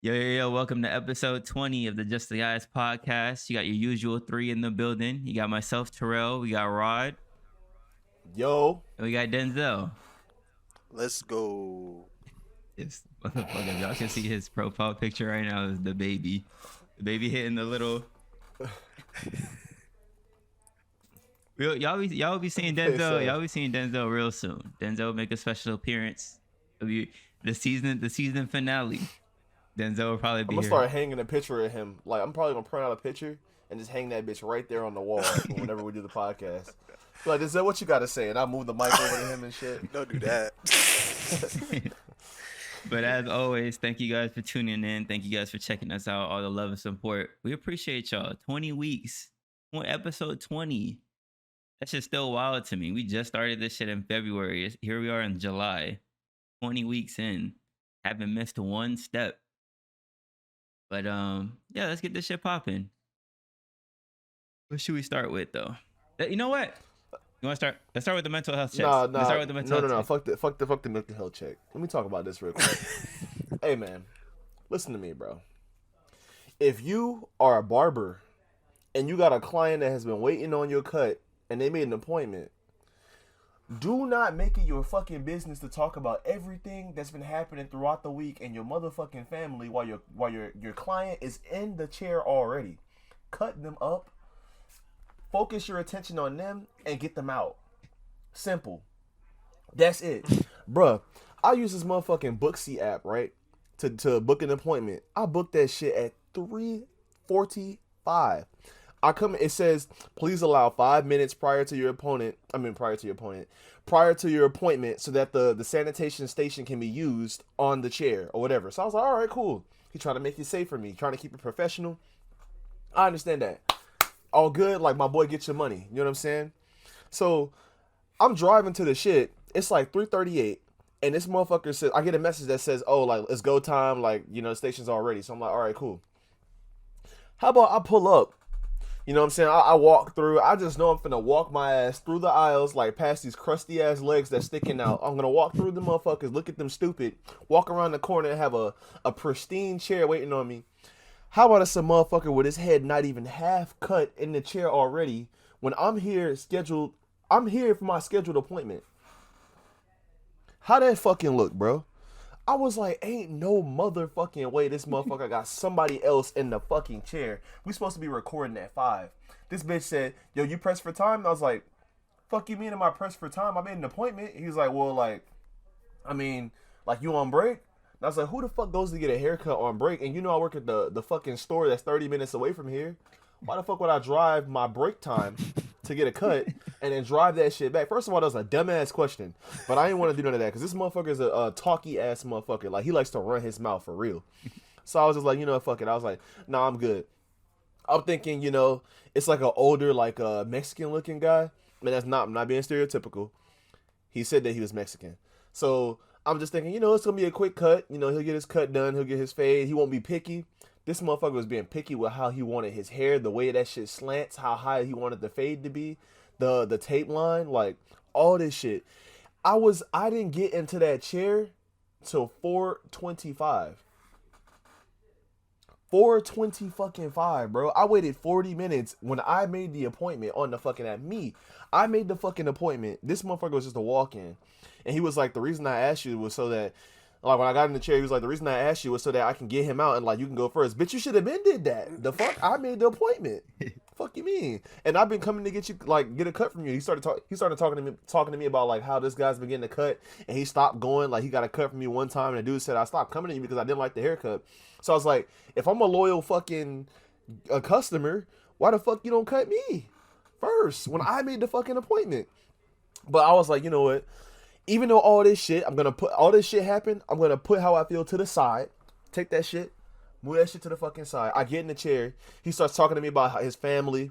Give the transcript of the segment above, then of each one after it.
Yo, welcome to episode 20 of the Just the Guys podcast. You got your usual three in the building. You got myself, Terrell. We got Rod. Yo. And we got Denzel. Let's go. This motherfucker, y'all can see his profile picture right now is the baby. The baby hitting the little... Y'all be seeing Denzel. Y'all be seeing Denzel real soon. Denzel will make a special appearance. It'll be the season finale. Denzel will probably be I'm gonna here. start hanging a picture of him. Like, I'm probably gonna print out a picture and just hang that bitch right there on the wall whenever we do the podcast. Like, is that what you gotta say? And I'll move the mic over to him and shit. Don't do that. But as always, thank you guys for tuning in. Thank you guys for checking us out. All the love and support. We appreciate y'all. 20 weeks. Episode 20. That's just still wild to me. We just started this shit in February. Here we are in July. 20 weeks in. Haven't missed one step. But yeah, let's get this shit popping. What should we start with though? You know what? You want to start? Let's start with the mental health check. Nah. Let's start with the mental health check. Fuck the mental health check. Let me talk about this real quick. Hey man, listen to me, bro. If you are a barber and you got a client that has been waiting on your cut and they made an appointment, do not make it your fucking business to talk about everything that's been happening throughout the week in your motherfucking family while your client is in the chair already. Cut them up. Focus your attention on them and get them out. Simple. That's it. Bruh, I use this motherfucking Booksy app, right? To book an appointment. I booked that shit at 3:45. It says, please allow 5 minutes prior to your appointment so that the sanitation station can be used on the chair or whatever. So I was like, all right, cool. He's trying to make it safe for me, trying to keep it professional. I understand that. All good, like my boy, get your money. You know what I'm saying? So I'm driving to the shit. It's like 3:38. And this motherfucker says, I get a message that says, oh, like, it's go time. Like, you know, the station's all ready. So I'm like, all right, cool. How about I pull up? You know what I'm saying? I walk through. I just know I'm finna walk my ass through the aisles, like past these crusty ass legs that's sticking out. I'm gonna walk through the motherfuckers, look at them stupid, walk around the corner and have a pristine chair waiting on me. How about it's a motherfucker with his head not even half cut in the chair already when I'm here for my scheduled appointment? How that fucking look, bro? I was like, ain't no motherfucking way this motherfucker got somebody else in the fucking chair. We supposed to be recording at 5. This bitch said, yo, you pressed for time? And I was like, fuck you mean am I pressed for time? I made an appointment. He was like, well, like, I mean, like you on break? And I was like, who the fuck goes to get a haircut on break? And you know I work at the fucking store that's 30 minutes away from here. Why the fuck would I drive my break time to get a cut and then drive that shit back? First of all, that was a dumbass question, but I didn't want to do none of that because this motherfucker is a talky ass motherfucker. Like, he likes to run his mouth for real. So I was just like, you know what, fuck it. I was like, nah, I'm good. I'm thinking, you know, it's like an older, like a Mexican looking guy. And I'm not being stereotypical. He said that he was Mexican. So I'm just thinking, you know, it's going to be a quick cut. You know, he'll get his cut done. He'll get his fade. He won't be picky. This motherfucker was being picky with how he wanted his hair, the way that shit slants, how high he wanted the fade to be, the tape line, like all this shit. I didn't get into that chair till 4:25. 4:25, bro. I waited 40 minutes when I made the appointment on the fucking app. I made the fucking appointment. This motherfucker was just a walk-in. And he was like, the reason I asked you was so that, like, when I got in the chair, he was like, the reason I asked you was so that I can get him out and, like, you can go first. Bitch, you should have been did that. The fuck? I made the appointment. Fuck you mean? And I've been coming to get you, like, get a cut from you. He started talking to me about, like, how this guy's been getting a cut, and he stopped going. Like, he got a cut from me one time, and the dude said, I stopped coming to you because I didn't like the haircut. So I was like, if I'm a loyal fucking customer, why the fuck you don't cut me first when I made the fucking appointment? But I was like, you know what? Even though all this shit happened, I'm going to put how I feel to the side. Take that shit. Move that shit to the fucking side. I get in the chair. He starts talking to me about his family,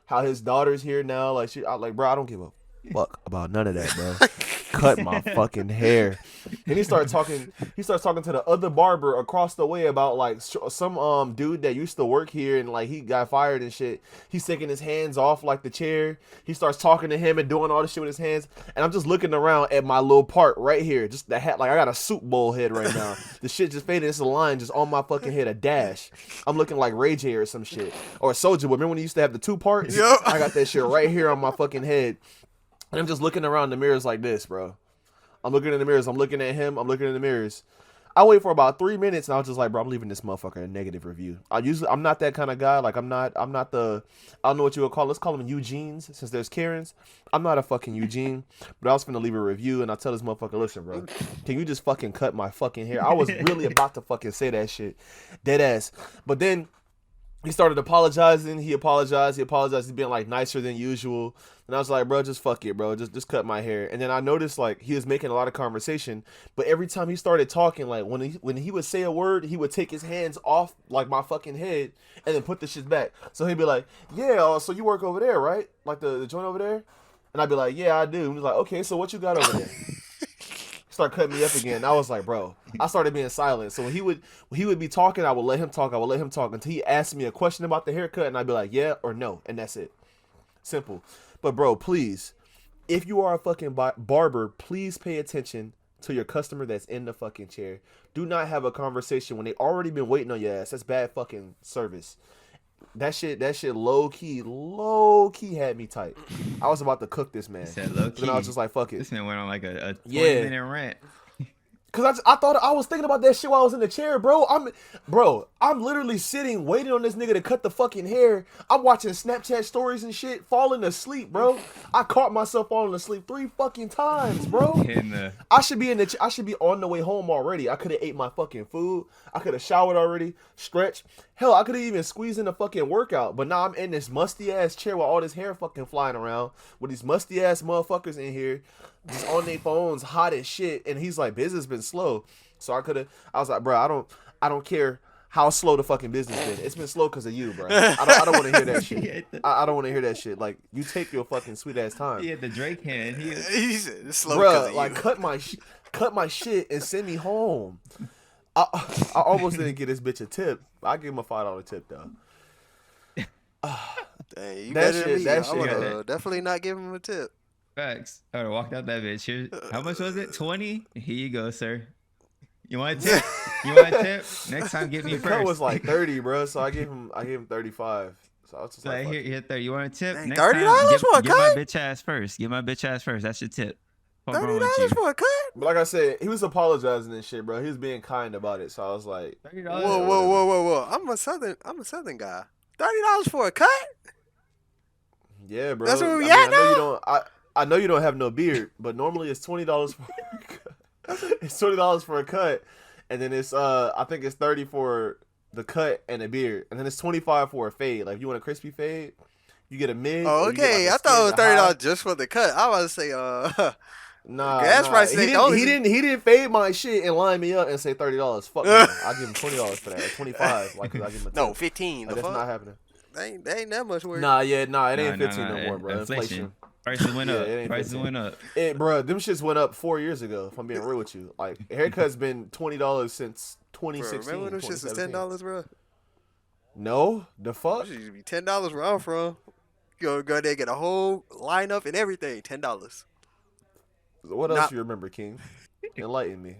how his daughter's here now. Like, shit. I like, bro, I don't give a fuck about none of that, bro. cut my fucking hair. Then he starts talking to the other barber across the way about like some dude that used to work here and like he got fired and shit. He's taking his hands off like the chair. He starts talking to him and doing all this shit with his hands. And I'm just looking around at my little part right here. Just the hat, like I got a soup bowl head right now. The shit just faded. It's a line just on my fucking head, a dash. I'm looking like Ray J or some shit. Or Soulja Boy. Remember when he used to have the two parts? Yep. I got that shit right here on my fucking head. And I'm just looking around the mirrors like this, bro. I'm looking in the mirrors. I'm looking at him. I'm looking in the mirrors. I wait for about 3 minutes and I was just like, bro, I'm leaving this motherfucker a negative review. I'm not that kind of guy. Like I'm not the, I don't know what you would call, let's call them Eugenes since there's Karens. I'm not a fucking Eugene, but I was finna leave a review and I tell this motherfucker, listen, bro, can you just fucking cut my fucking hair? I was really about to fucking say that shit. Dead ass. But then he started apologizing. He apologized. He's being like nicer than usual. And I was like, bro, just fuck it, bro. Just cut my hair. And then I noticed like he was making a lot of conversation, but every time he started talking, like when he would say a word, he would take his hands off like my fucking head and then put the shit back. So he'd be like, yeah, so you work over there, right? Like the joint over there? And I'd be like, yeah, I do. And he's like, okay, so what you got over there? Start cutting me up again. I was like, bro. I started being silent. So when he would be talking, I would let him talk. Until he asked me a question about the haircut, and I'd be like, yeah or no, and that's it. Simple. But bro, please, if you are a fucking barber, please pay attention to your customer that's in the fucking chair. Do not have a conversation when they already been waiting on your ass. That's bad fucking service. That shit low key had me tight. I was about to cook this man. Said low key. Then I was just like, fuck it. This man went on like a 20-minute rant. Cause I thought I was thinking about that shit while I was in the chair, bro. I'm literally sitting waiting on this nigga to cut the fucking hair. I'm watching Snapchat stories and shit, falling asleep, bro. I caught myself falling asleep 3 fucking times, bro. I should be on the way home already. I could have ate my fucking food. I could have showered already, stretched. Hell, I could have even squeezed in a fucking workout. But now I'm in this musty ass chair with all this hair fucking flying around with these musty ass motherfuckers in here, just on their phones, hot as shit. And he's like, business been slow. So I was like, bro, I don't care how slow the fucking business been. It's been slow because of you, bro. I don't want to hear that shit. I don't want to hear that shit. Like, you take your fucking sweet ass time. He had the Drake hand. He said it's slow, bro. Like, cut my shit and send me home. I almost didn't get this bitch a tip. I give him a $5 tip though. Dang, you That better shit- than me. that I would shit- definitely not give him a tip. Facts. I would have walked out that bitch. Here, how much was it? 20? Here you go, sir. You want a tip? You want a tip? Next time, get me The first. cut was like 30, bro. So I gave him 35. So I was just like, like, here, 30. You want a tip? Dang, Next $30 time, for a get my cut? bitch ass first. Get my bitch ass first. That's your tip. Fuck wrong with $30 you? for a cut? but like I said, he was apologizing and shit, bro. He was being kind about it. So I was like, $30. Whoa! I'm a southern guy. $30 for a cut? yeah, bro. That's where we I at know you now? don't. I know you don't have no beard, but normally it's $20 for a cut. It's $20 for a cut, and then it's I think it's 30 for the cut and a beard, and then it's 25 for a fade. Like if you want a crispy fade, you get a mid. Oh, or you get, okay. like, a I thought it was standard high. $30 just for the cut. I was about to say, Nah, gas prices He ain't didn't, the he only- didn't. He didn't fade my shit and line me up and say $30. Fuck no. I give him $20 for that. Or 25. Like, 'cause I give him a tip. no, 15. Like, The that's not fuck? happening. They ain't that much work. Nah, it ain't 15 Nah, no more, bro. Inflation. Prices went Yeah, up. it ain't Prices 15. went up. Bro, them shits went up 4 years ago. If I'm being real with you, like haircut's been $20 since Bro, 2016. remember when them shits was 2017. $10, bro? No, the fuck. It used to be $10 where I'm from. Go there, get a whole lineup and everything. $10. What else Nah. you remember, King? Enlighten me.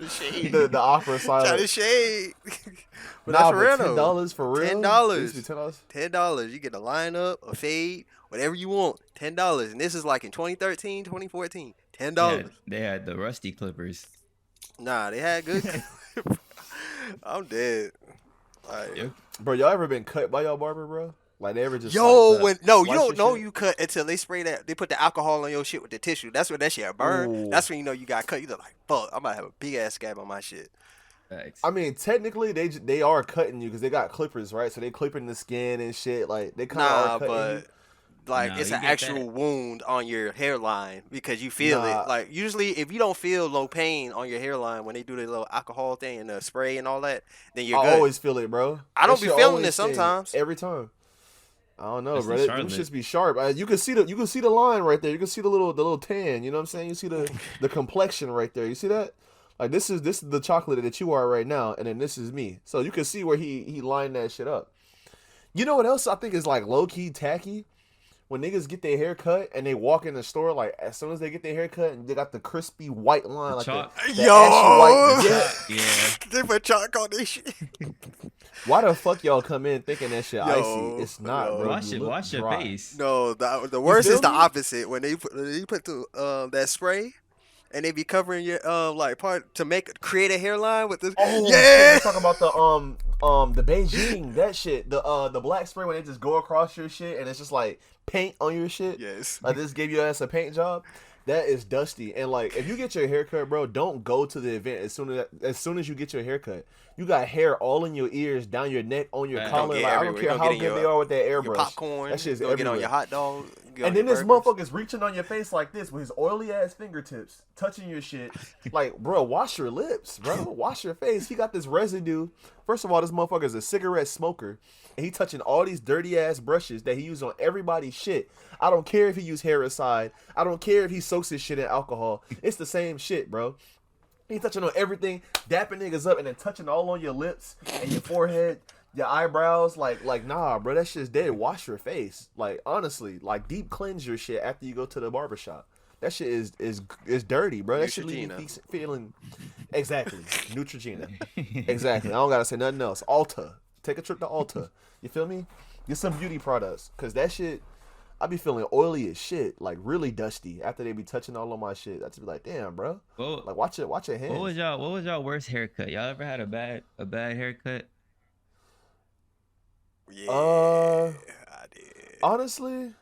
Shade. the awkward Try to silence. shade. But Nah, that's for real but though. $10 for real. $10. It used to be $10. $10. You get a lineup, a fade, whatever you want. $10. And this is like in 2013, 2014. $10. They had the rusty clippers. Nah, they had good. I'm dead. Like, Yep. Bro, y'all ever been cut by y'all barber, bro? Like they ever just yo, like, when no, you slice don't your know shit? you cut until they spray that. They put the alcohol on your shit with the tissue. That's when that shit burn. Ooh. That's when you know you got cut. You look like, fuck, I might have a big ass scab on my shit. Facts. I mean, technically they are cutting you because they got clippers, right? So they clipping the skin and shit. Like they kind of Nah, are cutting but you. like Nah, it's you an get actual that. wound on your hairline because you feel Nah. it. Like usually, if you don't feel no pain on your hairline when they do the little alcohol thing and the spray and all that, then you're I good. always feel it, bro. I don't That be shit feeling always it sometimes. sting every time. I don't know, That's bro. in Them Charlotte. shits be sharp. You can see the line right there. You can see the little tan. You know what I'm saying? You see the complexion right there. You see that? Like this is the chocolate that you are right now, and then this is me. So you can see where he lined that shit up. You know what else I think is like low key tacky? When niggas get their hair cut and they walk in the store, like as soon as they get their hair cut and they got the crispy white line, The like chalk. the ashy white. Yo! Yeah. Yeah. They put chalk on this shit. Why the fuck y'all come in thinking that shit icy? Yo, It's not, bro. Wash You it. look Wash your dry. face. No, the worst feel is the me? opposite. When they put that spray and they be covering your like part to create a hairline with this. Oh shit! Yeah. Let's talk about the Beijing that shit. The black spray when they just go across your shit and it's just like paint on your shit. Yes. Like this gave your ass a paint job. That is dusty. And like if you get your haircut, bro, don't go to the event as soon as you get your haircut. You got hair all in your ears, down your neck, on your Right. collar. Get Like I don't everywhere. care Gonna how get in good your- they are with that Your airbrush. popcorn. That shit's gonna get on everywhere. your hot dog. get on And then your this burgers. motherfucker's reaching on your face like this with his oily ass fingertips, touching your shit. Like, bro, wash your lips, bro. Wash your face. He got this residue. First of all, this motherfucker's a cigarette smoker. And he touching all these dirty ass brushes that he used on everybody's shit. I don't care if he used Hairicide. I don't care if he soaks his shit in alcohol. It's the same shit, bro. He touching on everything, dapping niggas up, and then touching all on your lips and your forehead, your eyebrows. Like, nah, bro, that shit's dead. Wash your face. Like, honestly, like, deep cleanse your shit after you go to the barbershop. That shit is dirty, bro. That shit leave you feeling exactly Neutrogena. Exactly. I don't gotta say nothing else. Ulta. Take a trip to Ulta. You feel me? Get some beauty products, cause that shit. I be feeling oily as shit, like really dusty. After they be touching all on my shit, I just be like, damn, bro. Well, Like, watch your hands. what was y'all worst haircut? Y'all ever had a bad haircut? Yeah, I did. Honestly,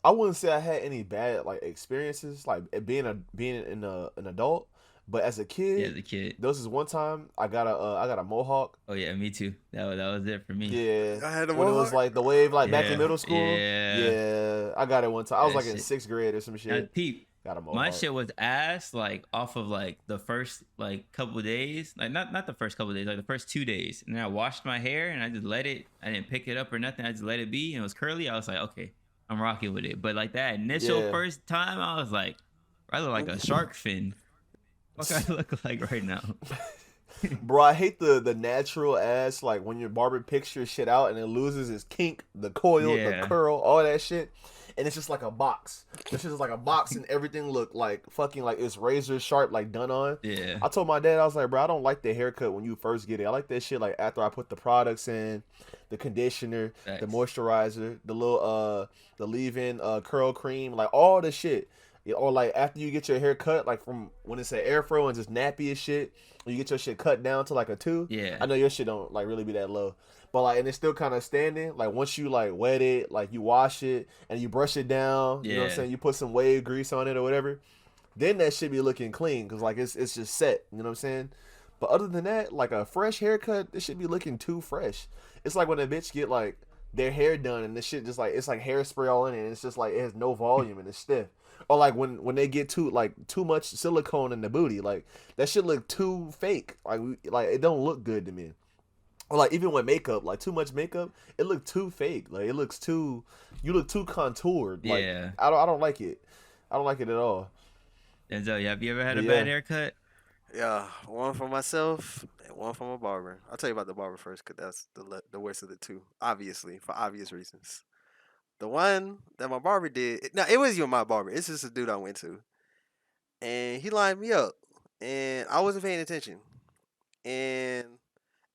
I wouldn't say I had any bad like experiences, like being an adult. But as a kid, Yeah, as a kid. there was this one time I got a mohawk. Oh yeah, me too. That was it for me. Yeah, I had a when it was mohawk? like the wave, like back in Yeah, middle school. yeah. I got it one time. I was That like in shit. 6th grade or some Now, shit. peep. Got a mohawk. My shit was ass like off of like the first like couple of days, like not the first couple of days, like the first 2 days, and then I washed my hair and I just let it. I didn't pick it up or nothing. I just let it be, and it was curly. I was like, okay, I'm rocking with it. But like that initial Yeah. first time, I was like, I look like a shark fin. What do I look like right now? Bro, I hate the natural ass, like when your barber picks your shit out and it loses its kink, the coil, Yeah. the curl, all that shit. And it's just like a box. This shit is like a box and everything look like fucking like it's razor sharp, like done on. Yeah. I told my dad, I was like, bro, I don't like the haircut when you first get it. I like that shit like after I put the products in, the conditioner, the Facts. moisturizer, the little the leave-in curl cream, like all the shit. Yeah, or like after you get your hair cut, like from when it's an afro and just nappy as shit, when you get your shit cut down to like a 2. Yeah. I know your shit don't like really be that low. But like and it's still kind of standing. Like once you like wet it, like you wash it and you brush it down, you know what I'm Yeah. saying? You put some wave grease on it or whatever. Then that should be looking clean because like it's just set, you know what I'm saying? But other than that, like a fresh haircut, it should be looking too fresh. It's like when a bitch get like their hair done and this shit just like it's like hairspray all in it and it's just like it has no volume and it's stiff. Or like when they get too much silicone in the booty, like that shit look too fake. Like it don't look good to me. Or like even with makeup, like too much makeup, it look too fake. Like it looks too, you look too contoured. Like, Yeah. I don't like it. I don't like it at all. Denzel, have you ever had a Yeah. bad haircut? Yeah, one for myself and one from a barber. I'll tell you about the barber first because that's the worst of the two, obviously, for obvious reasons. The one that my barber did, now it wasn't even my barber. It's just a dude I went to, and he lined me up, and I wasn't paying attention. And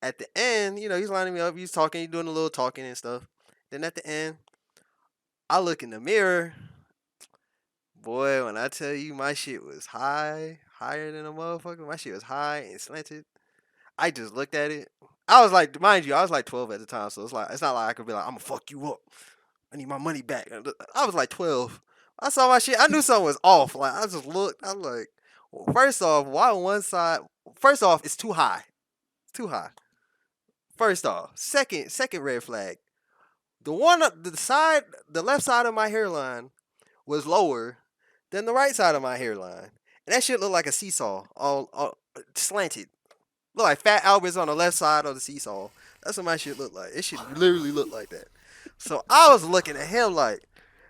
at the end, he's lining me up. He's talking, he's doing a little talking and stuff. Then at the end, I look in the mirror. Boy, when I tell you my shit was higher than a motherfucker, my shit was high and slanted. I just looked at it. I was like, mind you, I was like 12 at the time, so it's not like I could be like, I'm gonna fuck you up. I need my money back. I was like 12. I saw my shit. I knew something was off. Like I just looked. I'm like, well, first off, why on one side? First off, it's too high. It's too high. First off, second red flag. The left side of my hairline was lower than the right side of my hairline, and that shit looked like a seesaw, all slanted. Look like Fat Albert's on the left side of the seesaw. That's what my shit looked like. It should literally look like that. So I was looking at him like,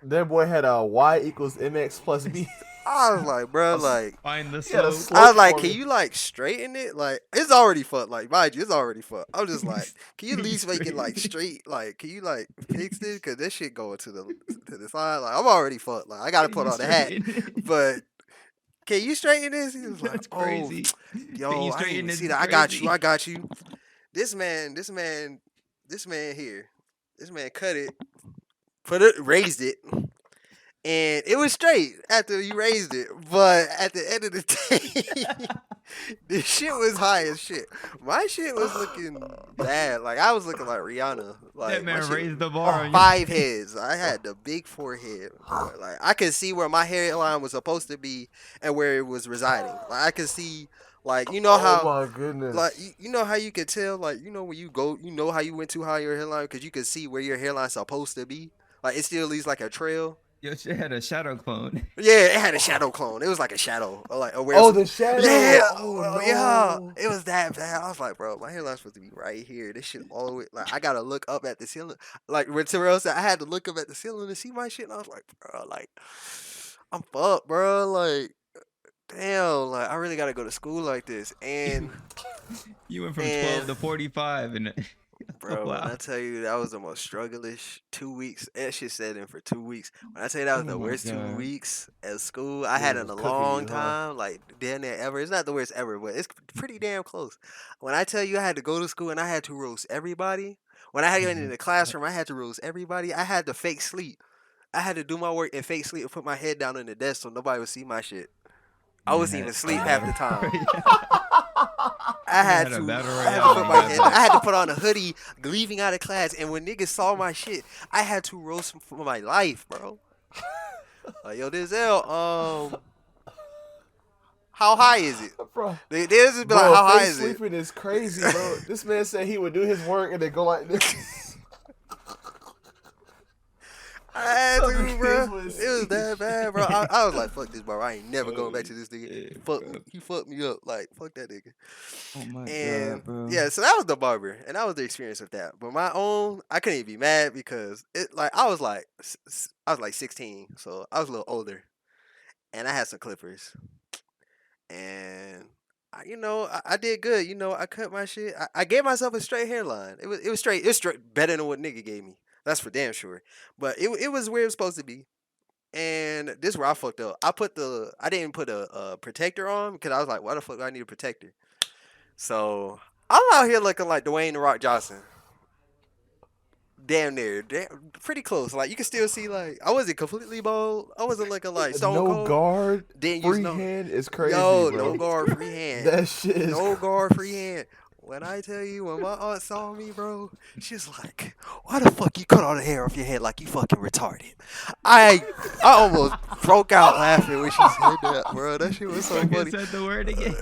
That boy had a y equals mx plus b. I was like, bro, like, Find the He had a slope. I slope was like, can formula. you like straighten it? Like, it's already fucked. Like, mind you, it's already fucked. I'm just like, can you at least make it like straight? Like, can you like fix it? Cause this shit going to the side. Like, I'm already fucked. Like, I gotta Can put you on the hat. straighten it? But can you straighten this? He was like, That's oh, crazy. Can yo, you I didn't straighten even this? see Is that. I got you. I crazy. got you. This man here. This man cut it, raised it, and it was straight after you raised it. But at the end of the day, this shit was high as shit. My shit was looking bad. Like I was looking like Rihanna. That Like my man shit, raised the bar on you. 5 heads. I had the big forehead. Boy. Like I could see where my hairline was supposed to be and where it was residing. Like I could see, like you know Oh how. my Like goodness. you know how you could tell, like you know when you go, you know how you went too high your hairline because you could see where your hairline's supposed to be. Like it still leaves like a trail. Your shit had a shadow clone. Yeah, it had a shadow clone. It was like a shadow, or like where Oh, it's, the shadow. yeah, Oh yeah. no. It was that bad. I was like, bro, my hairline's supposed to be right here. This shit all the way. Like I gotta look up at the ceiling. Like when Terrell said, I had to look up at the ceiling to see my shit. And I was like, bro, like I'm fucked, bro. Like damn, like I really gotta go to school like this. You went from 12 And to 45 and bro, when wow. I tell you that was the most struggleish 2 weeks, that shit set in for 2 weeks. When I tell you that was Oh the my worst two god. weeks at school I had Niggas in was a cooking long you, huh? time, like damn near ever. It's not the worst ever, but it's pretty damn close. When I tell you I had to go to school and I had to roast everybody, when I had to get in the classroom, I had to roast everybody. I had to fake sleep. I had to do my work and fake sleep and put my head down on the desk so nobody would see my shit. I Man wasn't had even a asleep half battle the time. royale. I Man had had a to battle I had to royale put with my you head I guys. had to put on a hoodie leaving out of class and when niggas saw my shit, I had to roast for my life, bro. Like, yo, Denzel, how high is it? Bro, They just be like, bro, how high face is it? sleeping is crazy, bro. This man said he would do his work and then go like this. I had Some to, bro. niggas would It was see that bad, bro. I was like, fuck this, bro. I ain't never going back to this nigga. Shit, Fuck bro. me. He fucked me up. Like, fuck that nigga. Oh my And god, bro. yeah, so that was the barber, and that was the experience of that. But my own, I couldn't even be mad because it like I was like 16, so I was a little older, and I had some clippers, and I did good. I cut my shit. I gave myself a straight hairline. It was straight. It's straight better than what nigga gave me. That's for damn sure. But it was where it was supposed to be. And this is where I fucked up. I didn't put a protector on because I was like, why the fuck do I need a protector? So I'm out here looking like Dwayne the Rock Johnson. Damn near, pretty close. Like you can still see, like I wasn't completely bald. I wasn't looking like Stone No Cold. guard, Didn't use free no, hand is crazy, yo, no bro. guard, free hand, That shit is no guard, free hand. When I tell you, when my aunt saw me, bro, she's like, "Why the fuck you cut all the hair off your head like you fucking retarded?" I almost broke out laughing when she said that, bro. That shit was so Fucking funny. said the word again.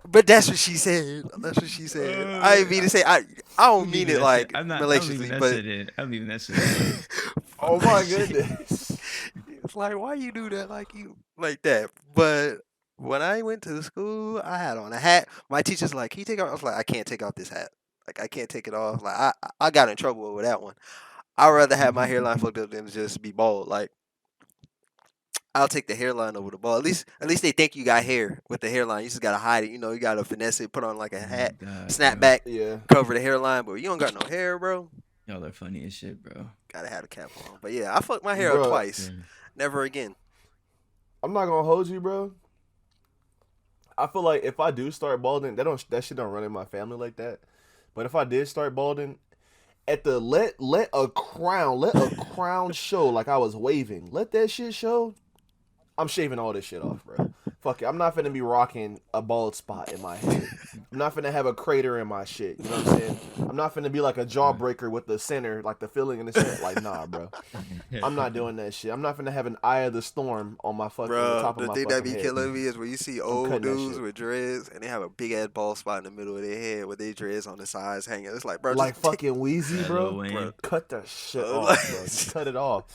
But that's what she said. That's what she said. I didn't mean to say. I don't I'm mean leaving it that shit. like I'm leaving maliciously, that but shit in. I'm leaving that shit in. Oh Fuck my that shit. goodness. it's like, why you do that like that? But when I went to the school, I had on a hat. My teacher's like, "Can you take off?" I was like, "I can't take off this hat. Like, I can't take it off." Like, I got in trouble over that one. I'd rather have my hairline fucked up than just be bald. Like, I'll take the hairline over the bald. At least they think you got hair with the hairline. You just gotta hide it. You gotta finesse it. Put on like a Oh hat, my god, snap bro. back, Yeah. cover the hairline. But you don't got no hair, bro. Y'all are funny as shit, bro. Gotta have a cap on. But yeah, I fucked my hair up Bro, twice. Yeah. Never again. I'm not gonna hold you, bro. I feel like if I do start balding, that shit don't run in my family like that. But if I did start balding, at the let a crown show like I was waving. Let that shit show. I'm shaving all this shit off, bro. Fuck it. I'm not finna be rocking a bald spot in my head. I'm not finna have a crater in my shit. You know what I'm saying? I'm not finna be like a jawbreaker with the center, like the filling in the center. Like, nah, bro. I'm not doing that shit. I'm not finna have an eye of the storm on my fucking on the Bro, top of the my thing that fucking be head. killing me is when you see I'm old cutting that dudes shit. with dreads and they have a big ass bald spot in the middle of their head with their dreads on the sides hanging. It's like, bro, Like just take, fucking Wheezy, That bro. Lil Wayne. Cut that shit like, off, bro. Just cut it off.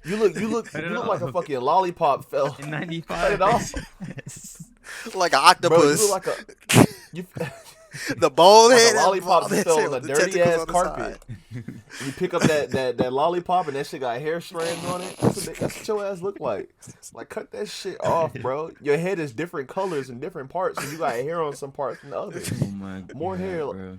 You look Cut it like a off. fucking lollipop fell. In Cut it off. 95. like an Bro, you octopus. look like a you The bald Like a head, lollipop bald just head fell shit on a with the dirty tentacles ass on the carpet. side. And you pick up that lollipop and that shit got hair strands on it. That's what your ass look like. Like cut that shit off, bro. Your head is different colors in different parts, so you got hair on some parts than the others. Oh my More hair. god, bro.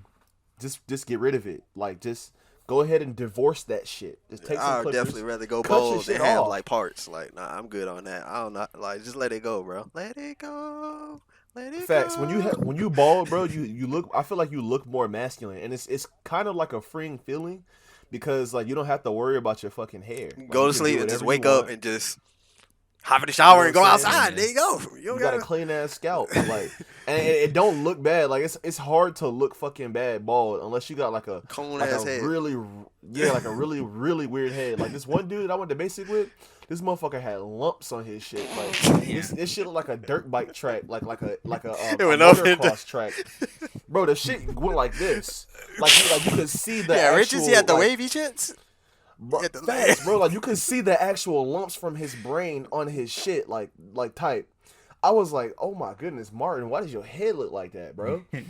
Just get rid of it. Like just go ahead and divorce that shit. Just take some I would clippers. definitely rather go cut your bald than shit have off. like parts. Like, nah, I'm good on that. I don't know. Like, just let it go, bro. Let it go. Let it Facts. go. When you bald, bro, you look. I feel like you look more masculine, and it's kind of like a freeing feeling, because like you don't have to worry about your fucking hair. Like Go you to can do sleep and just whatever you wake up want. and just hop in the You know shower what and I'm go saying? outside. Yeah. There you go. You don't You got a gotta. clean ass scalp, like, and it don't look bad. Like it's hard to look fucking bad bald unless you got Cone like a ass head. really like a really weird head. Like this one dude I went to basic with, this motherfucker had lumps on his shit. Like Yeah. this shit looked like a dirt bike track, like It a went up and down. motocross track. Bro, the shit went like this. Like you could see the Yeah, actual Richards, he had the like, wavy chits. bro, He had the facts, bro. Like you could see the actual lumps from his brain on his shit, like type. I was like, oh my goodness, Martin, why does your head look like that, bro? And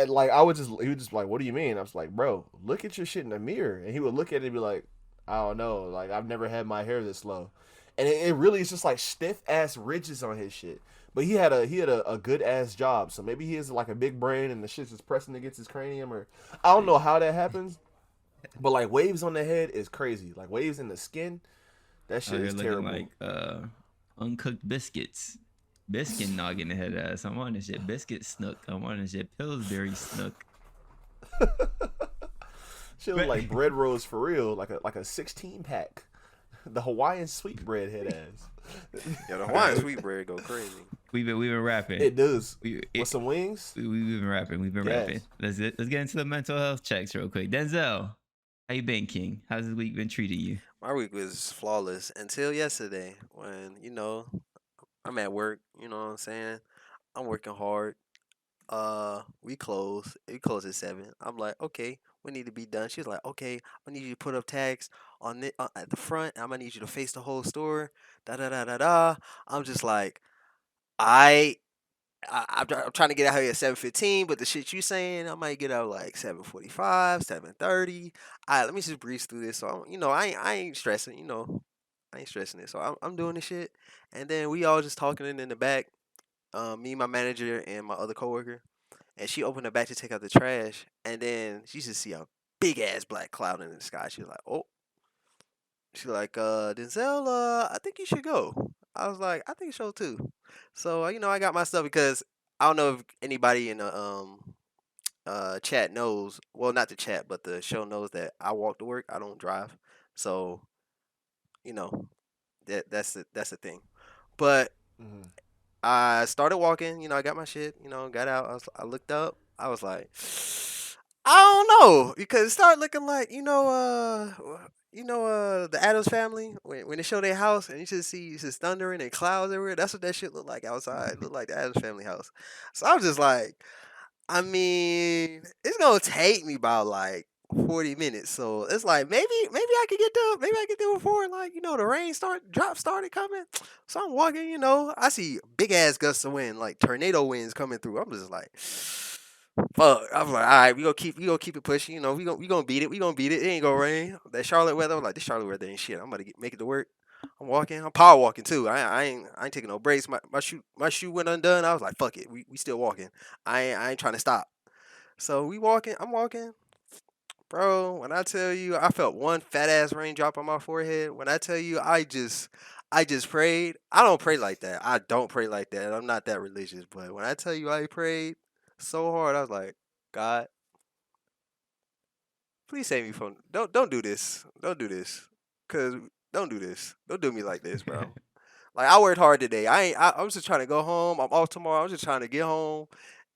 like he was just like, what do you mean? I was like, bro, look at your shit in the mirror. And he would look at it and be like, I don't know, like I've never had my hair this low. And it really is just like stiff ass ridges on his shit. But he had a good ass job, so maybe he has like a big brain and the shit's just pressing against his cranium, or I don't know how that happens. But like waves on the head is crazy. Like waves in the skin, that shit Out here is looking terrible. like uncooked biscuits. Biscuit noggin head ass. I'm on this shit. Biscuit snook. I'm on this shit. Pillsbury snook. Shit look like bread rolls for real, like a 16 pack. The Hawaiian sweetbread head ass. Yeah, the Hawaiian sweetbread go crazy. We've been rapping. It does. We, With some wings. we've been rapping. We've been Yes. rapping. Let's get into the mental health checks real quick. Denzel, how you been, King? How's this week been treating you? My week was flawless until yesterday when, I'm at work, you know what I'm saying? I'm working hard. We close. We close at 7. I'm like, okay, we need to be done. She's like, okay, I need you to put up tags on it at the front. I'm gonna need you to face the whole store. Da da da da da. I'm just like, I. I'm trying to get out here at 7:15, but the shit you saying, I might get out like 7:45, 7:30. All right, let me just breeze through this. So I ain't stressing. I ain't stressing it. So I'm doing this shit, and then we all just talking in the back. Me, my manager, and my other coworker, and she opened the back to take out the trash, and then she just see a big ass black cloud in the sky. She was like, "Oh," she's like, "Denzel, I think you should go." I was like, "I think so too." So I got my stuff because I don't know if anybody in the chat knows. Well, not the chat, but the show knows that I walk to work. I don't drive, so you know that's the thing. But Mm-hmm. I started walking. I got my shit. Got out. I looked up. I was like, I don't know, because it started looking like the Adams Family when they show their house and you just see it's just thundering and clouds everywhere. That's what that shit looked like outside. It looked like the Adams Family house. So I was just like, I mean, it's gonna take me about like 40 minutes. So it's like maybe I could get there. Maybe I get there before like the rain started coming. So I'm walking. I see big ass gusts of wind, like tornado winds coming through. I'm just like, fuck. I'm like, all right, we gonna keep it pushing. We gonna beat it. We gonna beat it. It ain't gonna rain. That Charlotte weather. I'm like, this Charlotte weather ain't shit. I'm about to make it to work. I'm walking. I'm power walking too. I ain't taking no breaks. My shoe went undone. I was like, fuck it. We still walking. I ain't trying to stop. So we walking. I'm walking, bro. When I tell you, I felt one fat ass raindrop on my forehead. When I tell you, I just prayed. I don't pray like that. I don't pray like that. I'm not that religious. But when I tell you, I prayed so hard. I was like, God, please save me from. Don't do this. Don't do this. Cause don't do this. Don't do me like this, bro. Like I worked hard today. I was just trying to go home. I'm off tomorrow. I was just trying to get home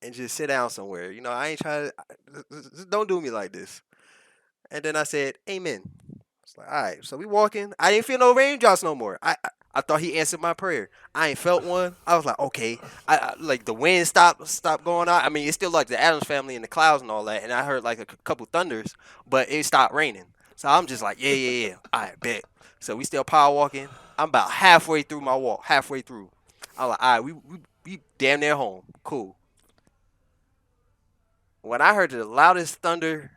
and just sit down somewhere. I ain't trying to. Just don't do me like this. And then I said, Amen. It's like, all right. So we walking. I didn't feel no raindrops no more. I thought he answered my prayer. I ain't felt one. I was like, okay. I like the wind stopped going out. I mean, it's still like the Adams Family and the clouds and all that. And I heard like a couple thunders, but it stopped raining. So I'm just like, yeah. All right, bet. So we still power walking. I'm about halfway through my walk. Halfway through. I'm like, all right, we damn near home. Cool. When I heard the loudest thunder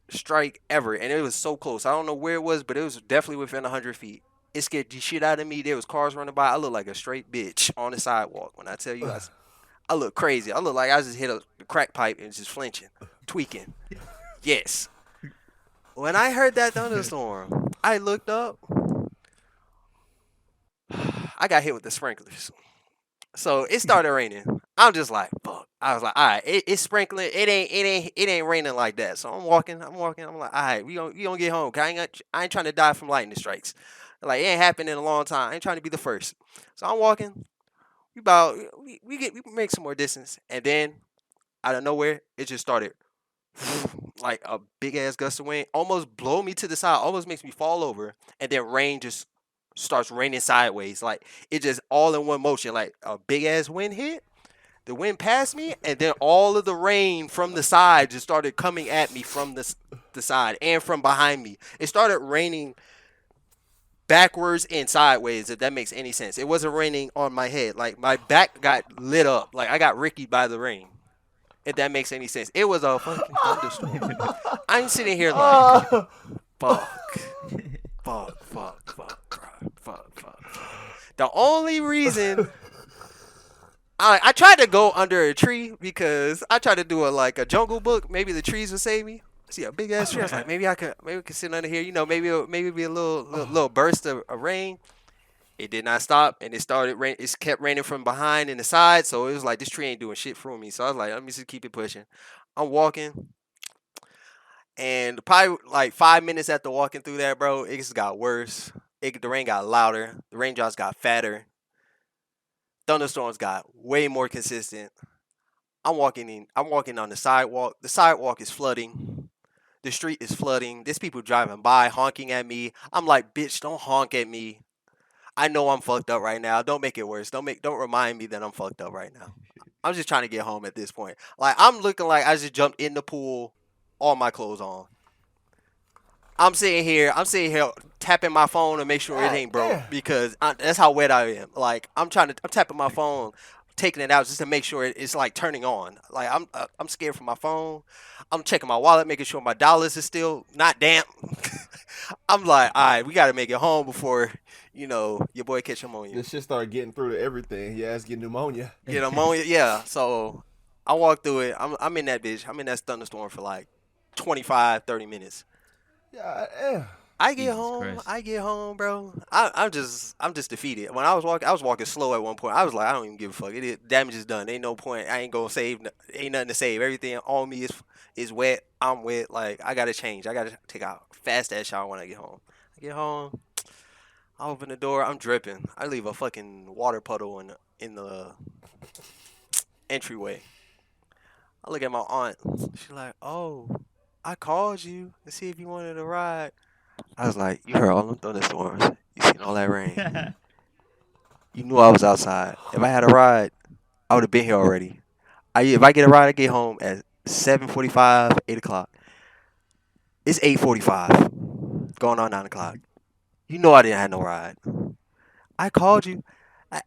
strike ever, and it was so close. I don't know where it was, but it was definitely within 100 feet. It scared the shit out of me. There was cars running by. I looked like a straight bitch on the sidewalk. When I tell you, I look crazy. I look like I just hit a crack pipe and just flinching, tweaking. Yes. When I heard that thunderstorm, I looked up. I got hit with the sprinklers. So it started raining. I'm just like, fuck. I was like, all right, it's sprinkling. It ain't raining like that. So I'm walking. I'm like, all right, we gonna get home. 'Cause I ain't trying to die from lightning strikes. Like it ain't happened in a long time. I ain't trying to be the first. So I'm walking. We make some more distance, and then out of nowhere, it just started like a big ass gust of wind, almost blow me to the side, almost makes me fall over, and then rain just starts raining sideways, like it just all in one motion, like a big ass wind hit. The wind passed me, and then all of the rain from the side just started coming at me from the side and from behind me. It started raining backwards and sideways, if that makes any sense. It wasn't raining on my head. Like my back got lit up. Like I got Ricky by the rain. If that makes any sense. It was a fucking thunderstorm. I'm sitting here like, fuck, fuck. The only reason I tried to go under a tree because I tried to do a Jungle Book. Maybe the trees would save me. See a big ass tree. I was like, maybe we could sit under here. You know, maybe be a little burst of rain. It did not stop, and it started rain. It kept raining from behind and the side. So it was like this tree ain't doing shit for me. So I was like, let me just keep it pushing. I'm walking, and probably like 5 minutes after walking through that, bro, it just got worse. The rain got louder. The raindrops got fatter. Thunderstorms got way more consistent. I'm walking on the sidewalk. The sidewalk is flooding. The street is flooding. There's people driving by, honking at me. I'm like, bitch, don't honk at me. I know I'm fucked up right now. Don't make it worse. Don't remind me that I'm fucked up right now. I'm just trying to get home at this point. Like I'm looking like I just jumped in the pool, all my clothes on. I'm sitting here tapping my phone to make sure it ain't broke because that's how wet I am. Like I'm tapping my phone, taking it out just to make sure it's like turning on. Like I'm scared for my phone. I'm checking my wallet, making sure my dollars is still not damp. I'm like, all right, we got to make it home before your boy catch pneumonia. This shit started getting through to everything. Your ass get pneumonia. Get pneumonia, yeah. So I walk through it. I'm in that bitch. I'm in that thunderstorm for like 25, 30 minutes. Yeah. I get home, bro. I'm just defeated. When I was walking slow at one point. I was like, I don't even give a fuck. Damage is done. Ain't no point. I ain't gonna save. Ain't nothing to save. Everything on me is wet. I'm wet. Like I gotta change. I gotta take a fast ass shower when I get home. I get home. I open the door. I'm dripping. I leave a fucking water puddle in the entryway. I look at my aunt. She's like, "Oh, I called you to see if you wanted a ride." I was like, "You heard all them thunderstorms. You seen all that rain. You knew I was outside. If I had a ride, I would have been here already. If I get a ride, I get home at 7:45, 8 o'clock. It's 8:45, going on 9 o'clock. You know I didn't have no ride. I called you.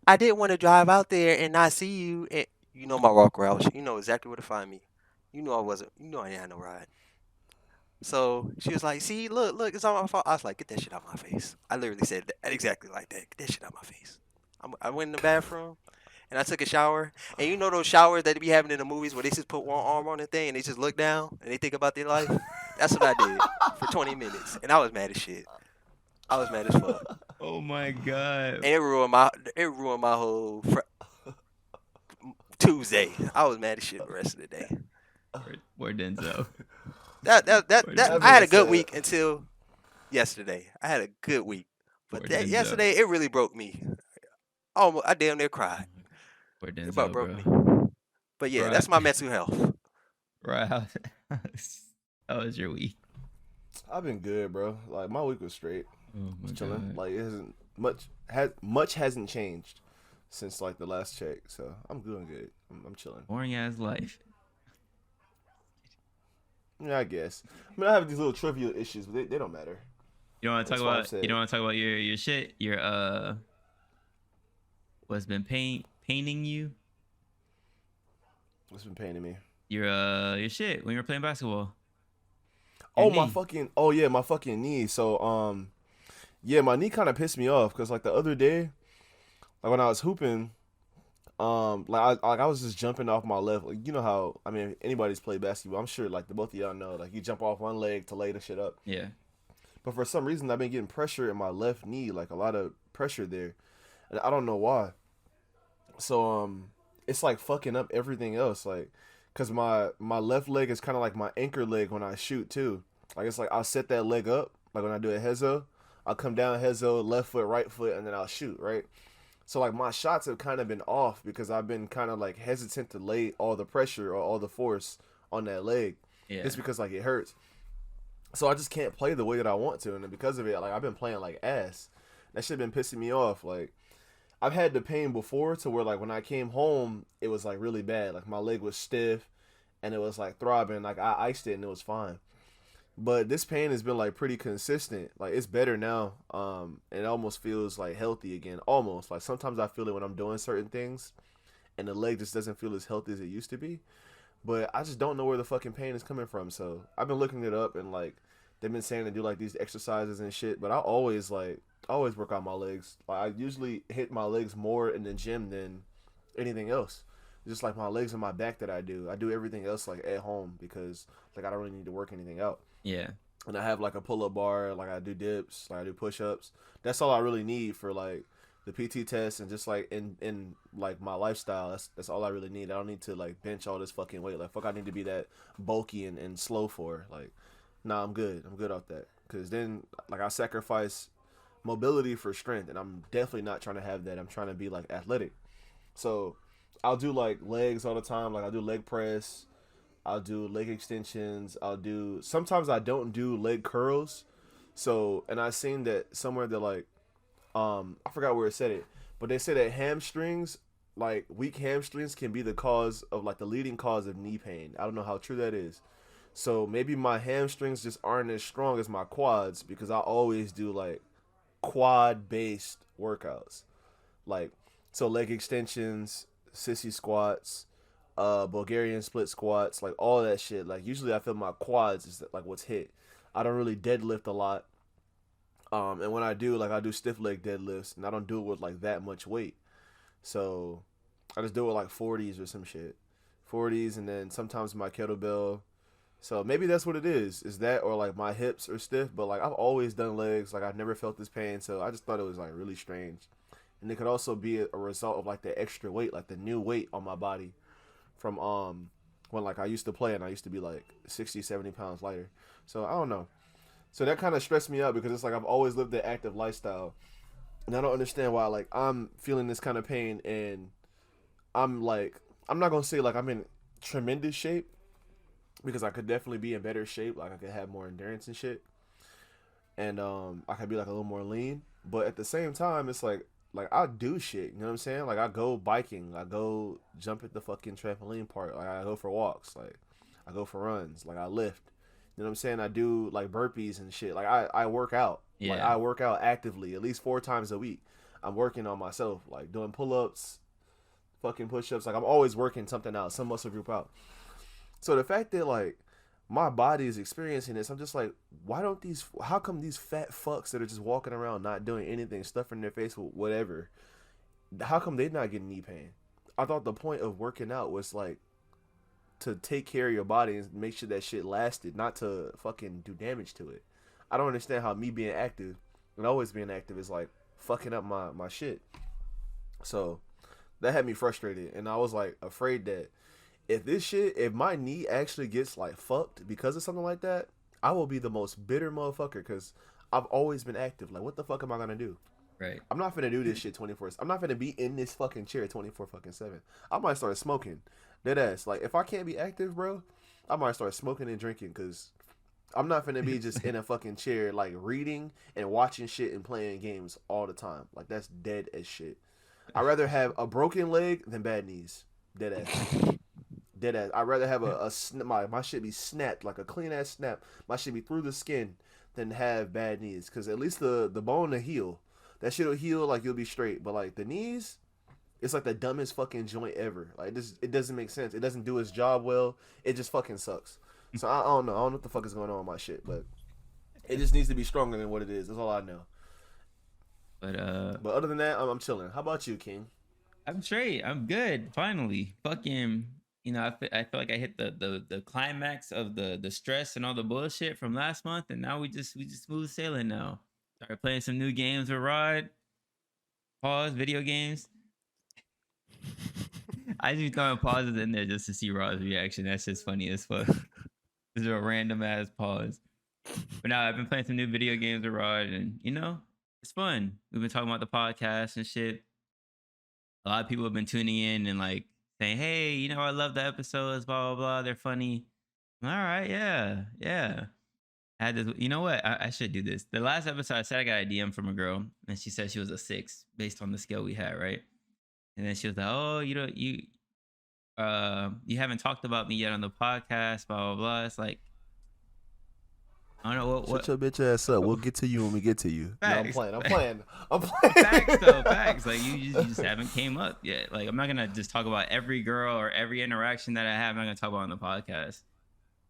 I didn't want to drive out there and not see you. And you know my walk route. You know exactly where to find me. You know I wasn't. You know I didn't have no ride." So she was like, "See, look, it's all my fault." I was like, "Get that shit out my face." I literally said that exactly like that. Get that shit out my face. I went in the bathroom and I took a shower. And you know those showers that they be having in the movies where they just put one arm on the thing and they just look down and they think about their life? That's what I did for 20 minutes. And I was mad as shit. I was mad as fuck. Oh my god. And it ruined my whole Tuesday. I was mad as shit the rest of the day. Poor Denzel. I had a good week until yesterday. I had a good week. But yesterday, it really broke me. I damn near cried. Poor It Denzel, about broke bro. me. But yeah, Right. that's my mental health. Right. How was your week? I've been good, bro. Like my week was straight. Oh my Chilling. god. Like it hasn't much hasn't changed since like the last check. So I'm doing good. I'm chilling. Boring ass life. Yeah, I guess. I mean, I have these little trivial issues, but they don't matter. You don't want to That's talk why I about said- you don't want to talk about your shit? Your what's been paining you? What's been paining me? your shit when you were playing basketball. Your Oh knee. my fucking knee. So yeah, my knee kind of pissed me off because like the other day, like when I was hooping, I was just jumping off my left. Like, you know how I mean, if anybody's played basketball, I'm sure like the both of y'all know, like you jump off one leg to lay the shit up. Yeah. But for some reason, I've been getting pressure in my left knee, like a lot of pressure there, and I don't know why. So it's like fucking up everything else, like, cause my left leg is kind of like my anchor leg when I shoot too. Like it's like I'll set that leg up, like when I do a hezo, I'll come down hezo, left foot, right foot, and then I'll shoot, right? So like my shots have kind of been off because I've been kind of like hesitant to lay all the pressure or all the force on that leg, Yeah. just because like it hurts. So I just can't play the way that I want to, and then because of it, like I've been playing like ass. That shit been pissing me off. Like I've had the pain before to where like when I came home, it was like really bad. Like my leg was stiff, and it was like throbbing. Like I iced it and it was fine. But this pain has been like pretty consistent. Like it's better now. And it almost feels like healthy again. Almost like sometimes I feel it when I'm doing certain things, and the leg just doesn't feel as healthy as it used to be. But I just don't know where the fucking pain is coming from. So I've been looking it up, and like they've been saying to do like these exercises and shit. But I always work out my legs. Like I usually hit my legs more in the gym than anything else. Just like my legs and my back that I do. I do everything else like at home because like I don't really need to work anything out. Yeah. And I have like a pull up bar, like I do dips, like I do push ups. That's all I really need for like the PT test and just like in like my lifestyle. That's all I really need. I don't need to like bench all this fucking weight. Like fuck, I need to be that bulky and slow for. Like, nah, I'm good. I'm good off that. Cause then like I sacrifice mobility for strength, and I'm definitely not trying to have that. I'm trying to be like athletic. So I'll do like legs all the time. Like I'll do leg press. I'll do leg extensions. I'll do sometimes I don't do leg curls. So and I seen that somewhere that like I forgot where it said it, but they said that hamstrings, like weak hamstrings can be the cause of like the leading cause of knee pain. I don't know how true that is. So maybe my hamstrings just aren't as strong as my quads because I always do like quad based workouts. Like so leg extensions, sissy squats, Bulgarian split squats, like all that shit. Like usually I feel my quads is like what's hit. I don't really deadlift a lot. And when I do, like I do stiff leg deadlifts, and I don't do it with like that much weight. So I just do it with like 40s or some shit, 40s, and then sometimes my kettlebell. So maybe that's what it is that or like my hips are stiff. But like I've always done legs, like I've never felt this pain, so I just thought it was like really strange. And it could also be a result of like the extra weight, like the new weight on my body from when like I used to play and I used to be like 60, 70 pounds lighter. So I don't know. So that kind of stressed me out because it's like I've always lived the active lifestyle, and I don't understand why like I'm feeling this kind of pain, and I'm like I'm not gonna say like I'm in tremendous shape because I could definitely be in better shape. Like I could have more endurance and shit, and I could be like a little more lean. But at the same time, it's like I do shit. You know what I'm saying? Like I go biking, I go jump at the fucking trampoline park, like I go for walks, like I go for runs, like I lift. You know what I'm saying? I do like burpees and shit. Like I work out. Like Yeah. I work out actively at least 4 times a week. I'm working on myself, like doing pull ups, fucking push ups. Like I'm always working something out, some muscle group out. So the fact that like my body is experiencing this, I'm just like, why don't these? How come these fat fucks that are just walking around not doing anything, stuffing their face with whatever? How come they not getting knee pain? I thought the point of working out was like to take care of your body and make sure that shit lasted, not to fucking do damage to it. I don't understand how me being active and always being active is like fucking up my shit. So that had me frustrated, and I was like afraid that if my knee actually gets like fucked because of something like that, I will be the most bitter motherfucker because I've always been active. Like, what the fuck am I gonna do? Right. I'm not finna do this shit 24. I'm not finna be in this fucking chair 24 fucking 7. I might start smoking. Dead ass. Like, if I can't be active, bro, I might start smoking and drinking because I'm not finna be just in a fucking chair, like, reading and watching shit and playing games all the time. Like, that's dead as shit. I'd rather have a broken leg than bad knees. Dead ass. Dead ass. I'd rather have my shit be snapped, like a clean ass snap. My shit be through the skin than have bad knees. Because at least the bone will heal. That shit will heal, like, you'll be straight. But, like, the knees, It's like the dumbest fucking joint ever. Like it doesn't make sense. It doesn't do its job well. It just fucking sucks. So I don't know. I don't know what the fuck is going on with my shit, but it just needs to be stronger than what it is. That's all I know. But But other than that, I'm chilling. How about you, King? I'm straight. I'm good. Finally, fucking. You know, I feel like I hit the climax of the stress and all the bullshit from last month, and now we just smooth sailing now. Started playing some new games with Rod. Pause video games. I just be throwing pauses in there just to see Rod's reaction. That's just funny as fuck. This is a random ass pause. But now I've been playing some new video games with Rod, and you know, it's fun. We've been talking about the podcast and shit. A lot of people have been tuning in and like saying, "Hey, you know, I love the episodes. Blah blah blah. They're funny." All right, yeah, yeah. I had this. You know what? I should do this. The last episode, I said I got a DM from a girl, and she said she was a 6 based on the scale we had, right? And then she was like, "Oh, you haven't talked about me yet on the podcast." Blah blah blah. It's like, I don't know Shut your bitch ass up. We'll get to you when we get to you. No, I'm facts. playing. I'm playing. I'm playing. Facts though, facts. Like you just haven't came up yet. Like I'm not gonna just talk about every girl or every interaction that I have. I'm not gonna talk about on the podcast.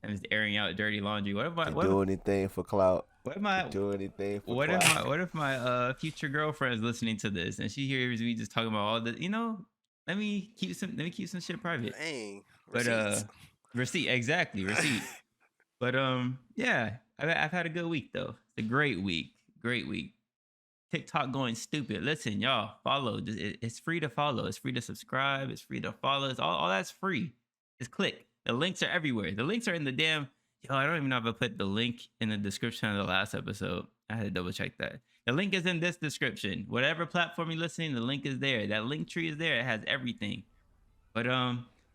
I'm just airing out dirty laundry. What if Do anything for clout. what am I Do anything for what clout. if my future girlfriend is listening to this and she hears me just talking about all the, you know, let me keep some shit private. Dang. But Receipts. receipt, exactly, receipt. But yeah, I've had a good week though. It's a great week. Great week. TikTok going stupid. Listen, y'all, follow. It's free to follow. It's free to subscribe. It's free to follow. It's all that's free. Just click. The links are everywhere. The links are in the damn. Yo, I don't even know if I put the link in the description of the last episode. I had to double check that. The link is in this description. Whatever platform you're listening, the link is there. That link tree is there. It has everything. But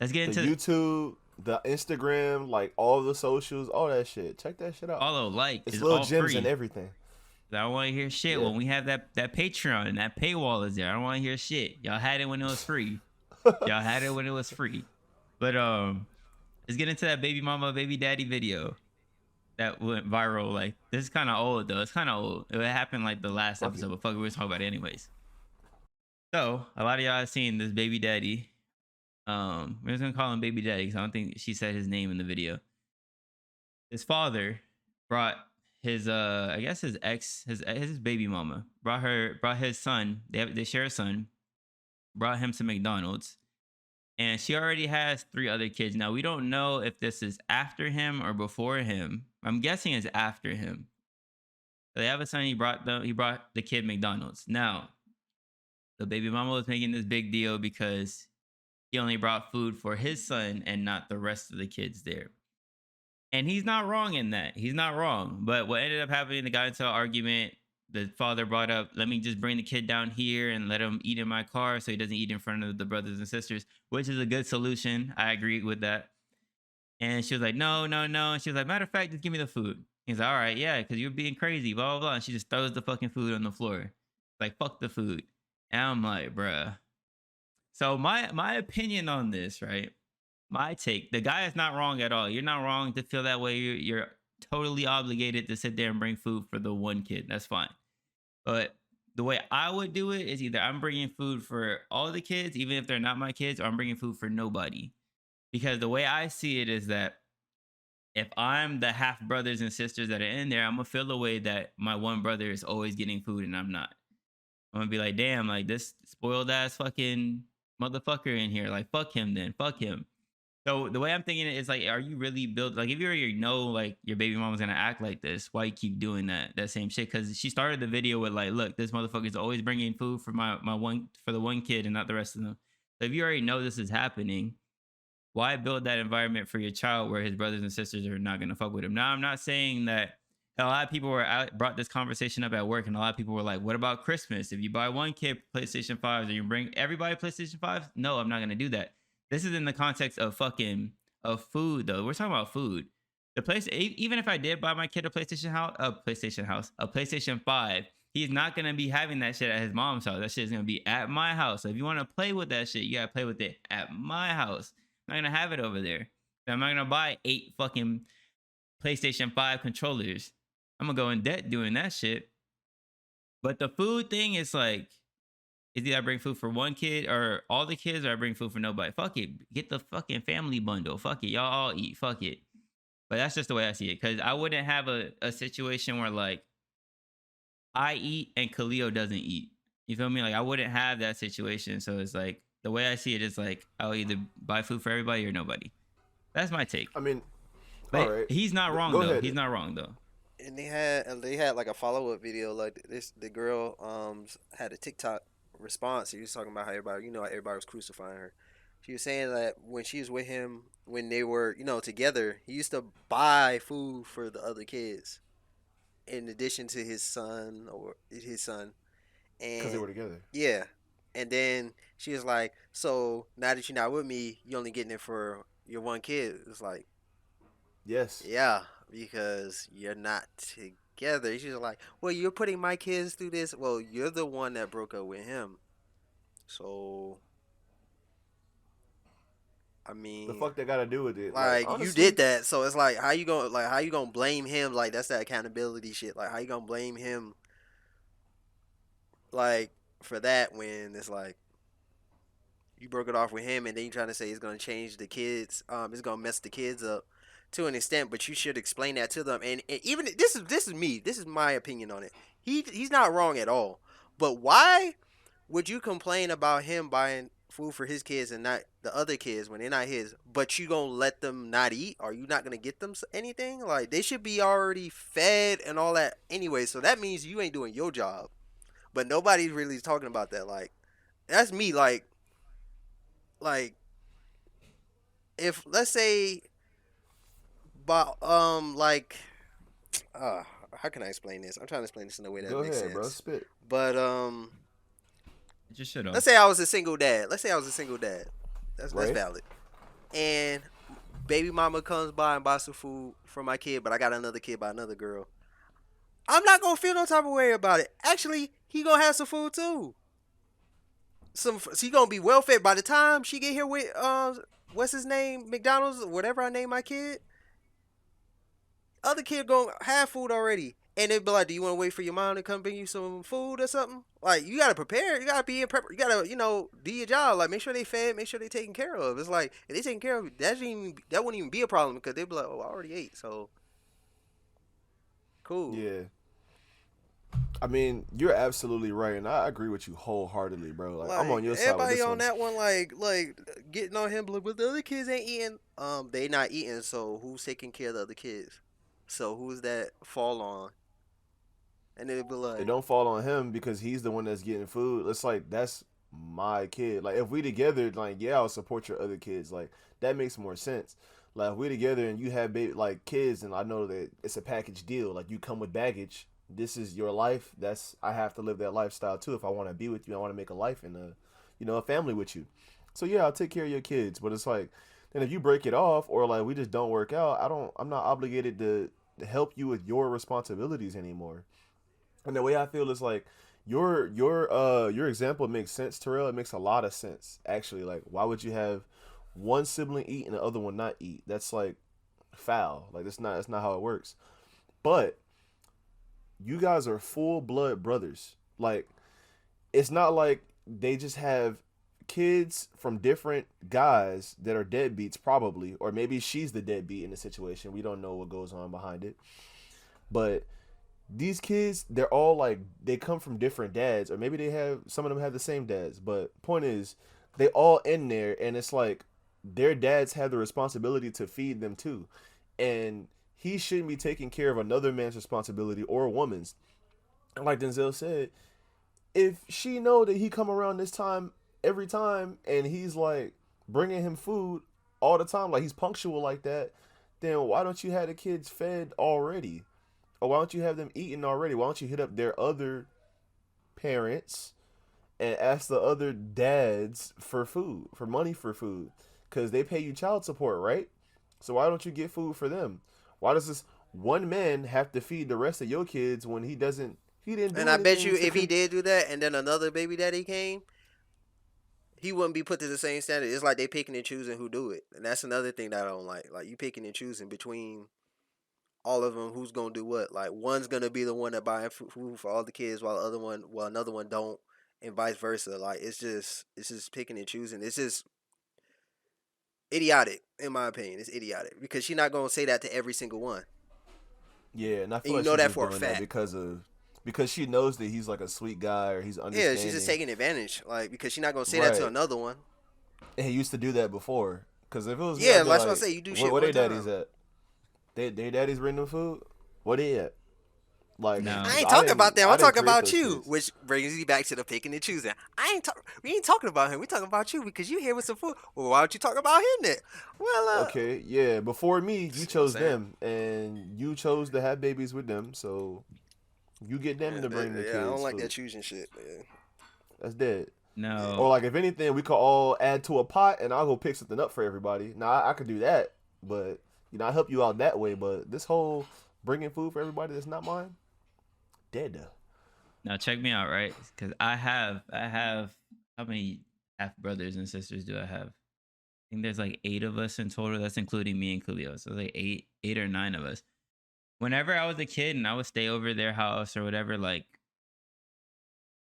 let's get The into YouTube, the Instagram, like all the socials, all that shit. Check that shit out. follow, like. It's It's little all gems free. and everything. I don't want to hear shit Yeah. when we have that Patreon and that paywall is there. I don't want to hear shit. Y'all had it when it was free. Y'all had it when it was free. But let's get into that baby mama, baby daddy video that went viral. Like, this is kind of old though. It's kind of old. It happened like the last Fuck episode, it. but fuck it, we're talking about it anyways. So a lot of y'all have seen this baby daddy. We're just gonna call him baby daddy because I don't think she said his name in the video. His father brought his I guess his ex, his baby mama brought his son. They share a son. Brought him to McDonald's, and she already has 3 other kids. Now we don't know if this is after him or before him. I'm guessing it's after him. So they have a son. He brought the kid McDonald's. Now the baby mama was making this big deal because he only brought food for his son and not the rest of the kids there. And he's not wrong in that. He's not wrong. But what ended up happening, they got into an argument. The father brought up, let me just bring the kid down here and let him eat in my car so he doesn't eat in front of the brothers and sisters, which is a good solution. I agree with that. And she was like, no, no, no. And she was like, matter of fact, just give me the food. He's like, all right, yeah, because you're being crazy, blah, blah, blah. And she just throws the fucking food on the floor. Like, fuck the food. And I'm like, bruh. So my opinion on this, right? My take, the guy is not wrong at all. You're not wrong to feel that way. You're totally obligated to sit there and bring food for the one kid. That's fine. But the way I would do it is either I'm bringing food for all the kids, even if they're not my kids, or I'm bringing food for nobody. Because the way I see it is that if I'm the half brothers and sisters that are in there, I'm going to feel the way that my one brother is always getting food and I'm not. I'm going to be like, damn, like this spoiled ass fucking motherfucker in here. Like, fuck him then. Fuck him. So the way I'm thinking it is like, are you really built? Like, if you already know like your baby mama's gonna act like this, why you keep doing that same shit? Because she started the video with like, look, this motherfucker's always bringing food for my one for the one kid and not the rest of them. So if you already know this is happening, why build that environment for your child where his brothers and sisters are not gonna fuck with him? Now I'm not saying that. A lot of people were out, brought this conversation up at work, and a lot of people were like, "What about Christmas? If you buy one kid PlayStation 5s, or you bring everybody PlayStation 5s?" No, I'm not gonna do that. This is in the context of food, though. We're talking about food. The place, even if I did buy my kid a PlayStation 5, he's not gonna be having that shit at his mom's house. That shit is gonna be at my house. So if you want to play with that shit, you gotta play with it at my house. I'm not gonna have it over there. I'm not gonna buy 8 fucking PlayStation 5 controllers. I'm gonna go in debt doing that shit. But the food thing is like, Is either I bring food for one kid or all the kids, or I bring food for nobody. Fuck it. Get the fucking family bundle. Fuck it. Y'all all eat. Fuck it. But that's just the way I see it. Cause I wouldn't have a situation where like I eat and Khalil doesn't eat. You feel me? Like I wouldn't have that situation. So it's like the way I see it is like I'll either buy food for everybody or nobody. That's my take. I mean, all But right. he's not wrong Go though. ahead. He's not wrong though. And they had like a follow up video like this. The girl had a TikTok response. He was talking about how everybody, how everybody was crucifying her. She was saying that when she was with him, when they were together, he used to buy food for the other kids in addition to his son. Because they And were together. yeah, and then she was like, so now that you're not with me, you only getting it for your one kid. It's like, Yes. yeah, because you're not together. She's like, well, you're putting my kids through this. Well, you're the one that broke up with him. So, I The mean, fuck they got to do with it? Like, like you honestly, did that. So it's like, how you gonna blame him? Like that's that accountability shit. Like how you gonna blame him like for that when it's like you broke it off with him and then you trying to say it's gonna change the kids, it's gonna mess the kids up to an extent, but you should explain that to them. And even this is me, this is my opinion on it. He's not wrong at all. But why would you complain about him buying food for his kids and not the other kids when they're not his, but you gonna let them not eat? Are you not gonna get them anything? Like they should be already fed and all that anyway, so that means you ain't doing your job. But nobody's really talking about that. Like that's me. Like if let's say, but how can I explain this? I'm trying to explain this in a way that go makes ahead, bro. sense. Spit. But Just shut let's up. say I was a single dad. That's Right? valid. And baby mama comes by and buys some food for my kid, but I got another kid by another girl. I'm not gonna feel no type of way about it. Actually, he gonna have some food too. He gonna be well fed by the time she get here with what's his name, McDonald's, whatever I name my kid. Other kid gonna have food already. And they'd be like, do you want to wait for your mom to come bring you some food or something? Like, you got to prepare. You got to be in prep. You got to, do your job. Like, make sure they fed. Make sure they taken care of. It's like, if they taken care of, that wouldn't even be a problem because they'd be like, oh, I already ate. So, cool. Yeah. I mean, you're absolutely right, and I agree with you wholeheartedly, bro. Like, I'm on Like, your side with everybody this on one. that one, like getting on him, but the other kids ain't eating. They not eating, so who's taking care of the other kids? So, who's that fall on? And they'd be It like, don't fall on him because he's the one that's getting food. It's like that's my kid. Like if we together, like yeah, I'll support your other kids. Like that makes more sense. Like if we together and you have baby like kids, and I know that it's a package deal. Like you come with baggage. This is your life. That's I have to live that lifestyle too. If I want to be with you, I want to make a life and a family with you. So yeah, I'll take care of your kids. But it's like then if you break it off or like we just don't work out, I'm not obligated to help you with your responsibilities anymore. And the way I feel is like your example makes sense, Terrell. It makes a lot of sense actually. Like why would you have one sibling eat and the other one not eat? That's like foul. Like that's not how it works. But you guys are full blood brothers. Like it's not like they just have kids from different guys that are deadbeats probably, or maybe she's the deadbeat in the situation. We don't know what goes on behind it. But these kids, they're all like they come from different dads, or maybe they have some of them have the same dads. But point is, they all in there, and it's like their dads have the responsibility to feed them too, and he shouldn't be taking care of another man's responsibility or a woman's. And like Denzel said, if she know that he come around this time every time, and he's like bringing him food all the time, like he's punctual like that, then why don't you have the kids fed already? Or why don't you have them eating already? Why don't you hit up their other parents and ask the other dads for food, for money for food? Because they pay you child support, right? So why don't you get food for them? Why does this one man have to feed the rest of your kids when he didn't do and I bet anything you to if he did do that, and then another baby daddy came, he wouldn't be put to the same standard. It's like they picking and choosing who do it, and that's another thing that I don't like. Like you picking and choosing between all of them, who's gonna do what? Like one's gonna be the one that buying food for all the kids, while another one don't, and vice versa. Like it's just picking and choosing. It's just idiotic, in my opinion. It's idiotic because she's not gonna say that to every single one, Yeah, and I and feel you like know she's that just for a doing that fact. because she knows that he's like a sweet guy or he's Yeah, she's just understanding. taking advantage, like because she's not gonna say that to Right. another one. And he used to do that before. Because if it was me, Yeah, I'd be that's what I like, say. You do where, shit where one their daddies time. at? They daddies bring them food? Where they at? Like, No. I 'cause ain't talking about them. I I'm didn't talking create about those you, kids. which brings you back to the picking and choosing. We ain't talking about him. We talking about you because you here with some food. Well, why don't you talk about him then? Well, Okay, yeah. Before me, you see what I'm chose saying? them, and you chose to have babies with them, so you get them Yeah, to bring the yeah, I don't kids like that food. choosing shit, man. That's dead. Yeah. Or No. like, if anything, we could all add to a pot, and I'll go pick something up for everybody. Now, I could do that, but I help you out that way. But this whole bringing food for everybody that's not mine, dead. Now check me out, right? Because I have how many half brothers and sisters do I have? I think there's like 8 of us in total. That's including me and Khalil. So like eight or nine of us. Whenever I was a kid and I would stay over their house or whatever, like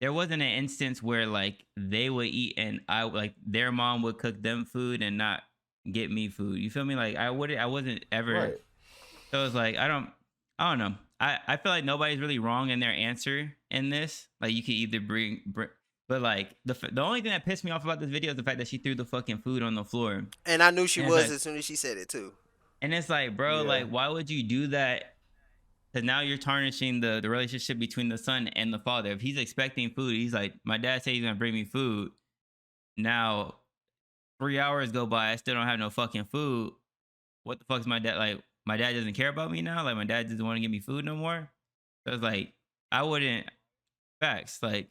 there wasn't an instance where like they would eat and I like their mom would cook them food and not get me food. You feel me? Like I wasn't ever. Right. So it's like I don't know. I feel like nobody's really wrong in their answer in this. Like you could either bring but like the only thing that pissed me off about this video is the fact that she threw the fucking food on the floor. And And I knew she it's was like as soon as she said it too. bro, Yeah. like why would you do that? Because now you're tarnishing the relationship between the son and the father. If he's expecting food, he's like, my dad said he's gonna bring me food. Now 3 hours go by, I still don't have no fucking food. What the fuck is my dad like? My dad doesn't care about me now. Like my dad doesn't want to give me food no more. So it's like I wouldn't facts. Like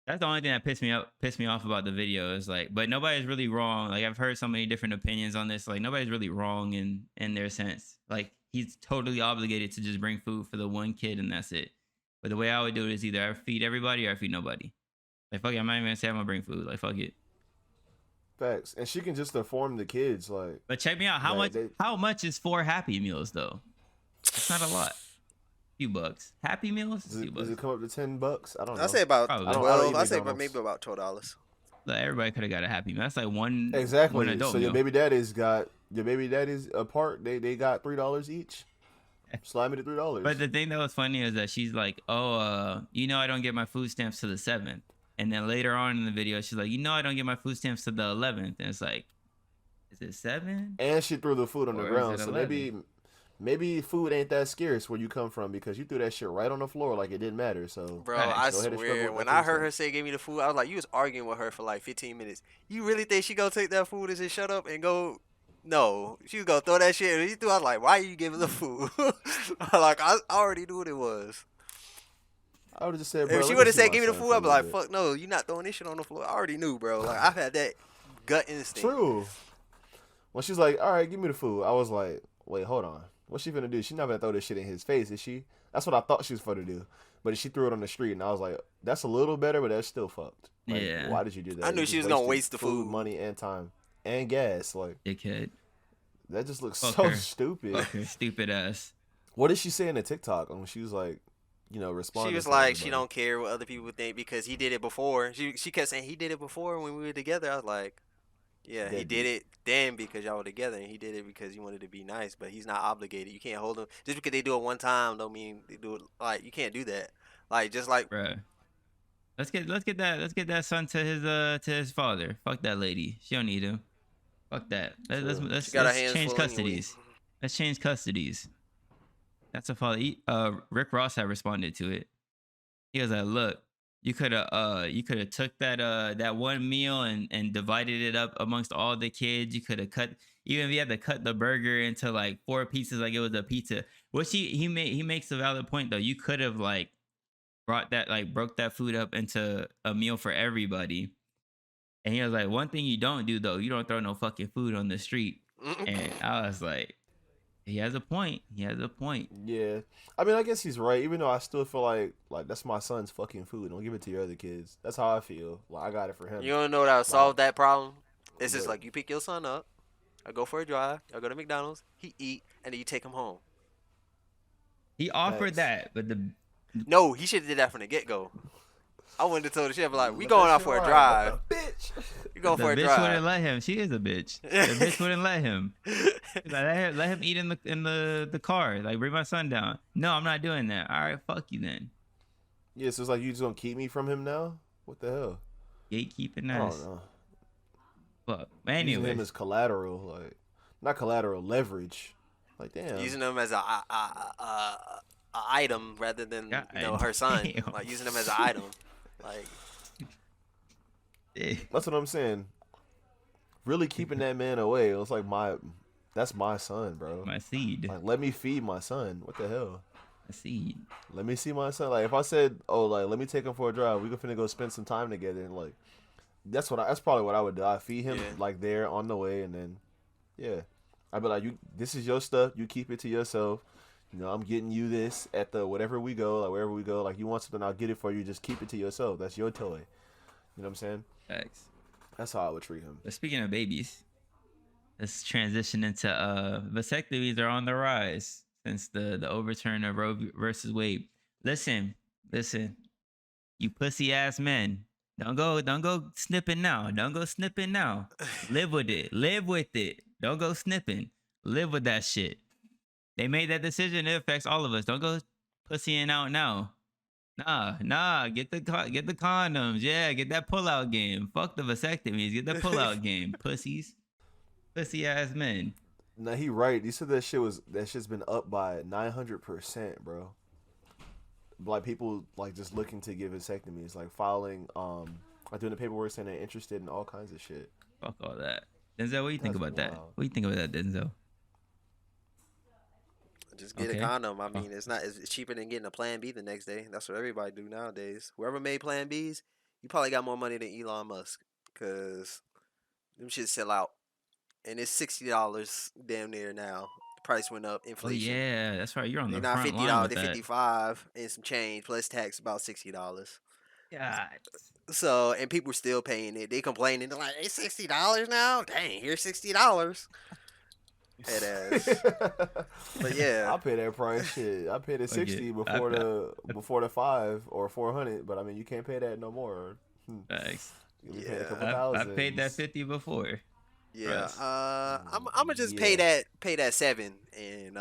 that's the only thing that pissed me off about the video is like, but nobody's really wrong. Like I've heard so many different opinions on this. Like nobody's really wrong in their sense. Like he's totally obligated to just bring food for the one kid and that's it. But the way I would do it is either I feed everybody or I feed nobody. Like fuck it, I'm not even gonna say I'm gonna bring food. Like fuck it. Facts. And she can just inform the kids, like, But check me out. How that much? they, How much is 4 Happy Meals though? It's not a lot. Few bucks. Happy Meals? does Few does bucks. it come up to $10? I don't I know. say about Probably. I don't 12. eat I say about McDonald's. maybe about $12. Like, everybody could have got a Happy Meal. That's like one Exactly. adult So meal. your baby daddies apart. They got $3 each. Slide me to $3. But the thing that was funny is that she's like, "Oh, I don't get my food stamps to the 7th." And then later on in the video, she's like, "I don't get my food stamps to the 11th." And it's like, is it 7 And she threw the food on the or is ground. it So 11? maybe food ain't that scarce where you come from because you threw that shit right on the floor like it didn't matter. So Bro, I Facts. go ahead and struggle swear, with when that I food heard her stamps. say give me the food, I was like, you was arguing with her for like 15 minutes. You really think she gonna take that food and just shut up and go? No, she was gonna throw that shit. And he threw. I was like, why are you giving the food? Like I already knew what it was. I would have just said, If bro, she let me would have see said my give me the son food, for a I'd be little like, bit. fuck no, you're not throwing this shit on the floor. I already knew, bro. Like I've had that gut instinct. True. When she's like, all right, give me the food, I was like, wait, hold on. What's she finna do? She not gonna throw this shit in his face, is she? That's what I thought she was finna do. But she threw it on the street, and I was like, that's a little better, but that's still fucked. Like, Yeah, why did you do that? I knew You she just was gonna wasted waste the food. money, and time, and gas. Like, dickhead. that just looks Fuck so her. stupid. Fuck her, stupid ass. What did she say in the TikTok when she was like, responding She was to like, she everybody? don't care what other people think because he did it before. She kept saying he did it before when we were together. I was like, yeah, he did Deadbeat. it then because y'all were together, and he did it because he wanted to be nice. But he's not obligated. You can't hold him just because they do it one time. Don't mean they do it. Like you can't do that. Like just like Bruh. Let's get that son to his father. Fuck that lady. She don't need him. Fuck that. True. she got her Let's hands change full anyway. custodies. Let's change custodies. That's a father. Rick Ross had responded to it. He was like, "Look, you could have took that one meal and divided it up amongst all the kids. You could have cut even if you had to cut the burger into like 4 pieces like it was a pizza. Which he makes a valid point though. You could have like broke that food up into a meal for everybody. And he was like, one thing you don't do though, you don't throw no fucking food on the street. And I was like, he has a point. He has a point. Yeah, I mean, I guess he's right. Even though I still feel like that's my son's fucking food. Don't give it to your other kids. That's how I feel. Like I got it for him. You don't know that would Like, solve that problem. It's just but like you pick your son up. I go for a drive. I go to McDonald's. He eat, and then you take him home. He offered Facts. that, but No, he should have did that from the get go. I wouldn't have told the shit, but like, we Let going that out shit for a ride. drive. What the bitch. We going The for a bitch drive. wouldn't let him. She is a bitch. The bitch wouldn't let him. Like, let him eat in the car. Like, bring my son down. No, I'm not doing that. All right, fuck you then. Yeah, so it's like you just gonna keep me from him now? What the hell? Gatekeeping I us. don't know. Fuck. Using him Anyway, as collateral, like not collateral, leverage. Like damn. Using them as a item rather than her son. damn. Like using them as an item. Like That's what I'm saying. Really keeping that man away. It was like that's my son, bro. My seed. Like let me feed my son. What the hell? My seed. Let me see my son. Like if I said, oh, like let me take him for a drive, we finna go spend some time together, and like that's probably what I would do. I feed him like there on the way, and then I'd be like, this is your stuff. You keep it to yourself. You know, I'm getting you this at the wherever we go, like wherever we go. Like you want something, I'll get it for you. Just keep it to yourself. That's your toy. You know what I'm saying? Thanks. That's how I would treat him. But speaking of babies, let's transition into vasectomies are on the rise since the overturn of Roe versus Wade. Listen, you pussy ass men. Don't go snipping now. Don't go snipping now. Live with it. Live with it. Don't go snipping. Live with that shit. They made that decision. It affects all of us. Don't go pussying out now. Nah. Get the condoms. Yeah, get that pullout game. Fuck the vasectomies. Get the pullout game. Pussies. Pussy ass men. Nah, he right. He said that shit's been up by 900%, bro. Like people like just looking to give vasectomies, like filing, like doing the paperwork saying they're interested in all kinds of shit. Fuck all that. Denzel, what do you think about that? wild. What do you think about that, Denzel? just get a condom. I mean, it's cheaper than getting a Plan B the next day. That's what everybody do nowadays. Whoever made Plan Bs, you probably got more money than Elon Musk, cause them shit sell out, and it's $60 damn near now. The price went up, Oh inflation. yeah, that's right. You're on the They're not front $50, line with they're that. $55 and some change plus tax, about $60. God. So, and people still paying it. They complaining. They're like, "It's $60 now. Dang, here's $60." Head ass. But yeah, I'll pay that price. Shit, I paid the Fuck it. 60 before the 5 or 400, but I mean you can't pay that no more. Thanks. You only paid a Yeah. couple I thousand. paid that 50 before. yeah. Price. I'm gonna just pay that 7 and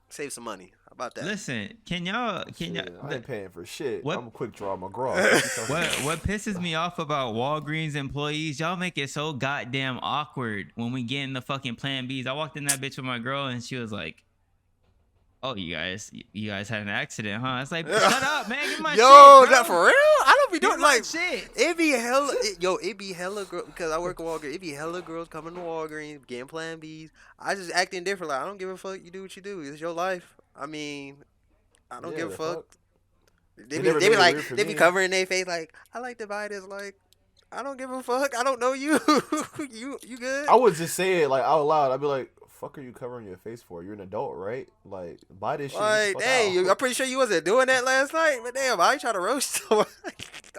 save some money. How about that? Listen, can y'all I ain't paying for shit. What- I'm a quick draw McGraw. what pisses me off about Walgreens employees, y'all make it so goddamn awkward when we get in the fucking Plan Bs. I walked in that bitch with my girl and she was like, "Oh, you guys had an accident, huh?" It's like, shut up, man. Get my shit, Yo, bro. not for real. I don't be Get doing my like shit. it be hella girl because I work at Walgreens. It be hella girls coming to Walgreens getting Plan Bs. I just acting different. Like I don't give a fuck. You do what you do. It's your life. I mean, I don't give a fuck. They be never made it like weird for they be me. covering their face like I like to buy this. Like I don't give a fuck. I don't know you. you good? I would just say it like out loud. I'd be like, "Fuck, are you covering your face for? You're an adult, right? Like, buy this shit." Like, Fuck dang, out. I'm pretty sure you wasn't doing that last night. But damn, I ain't trying to roast you.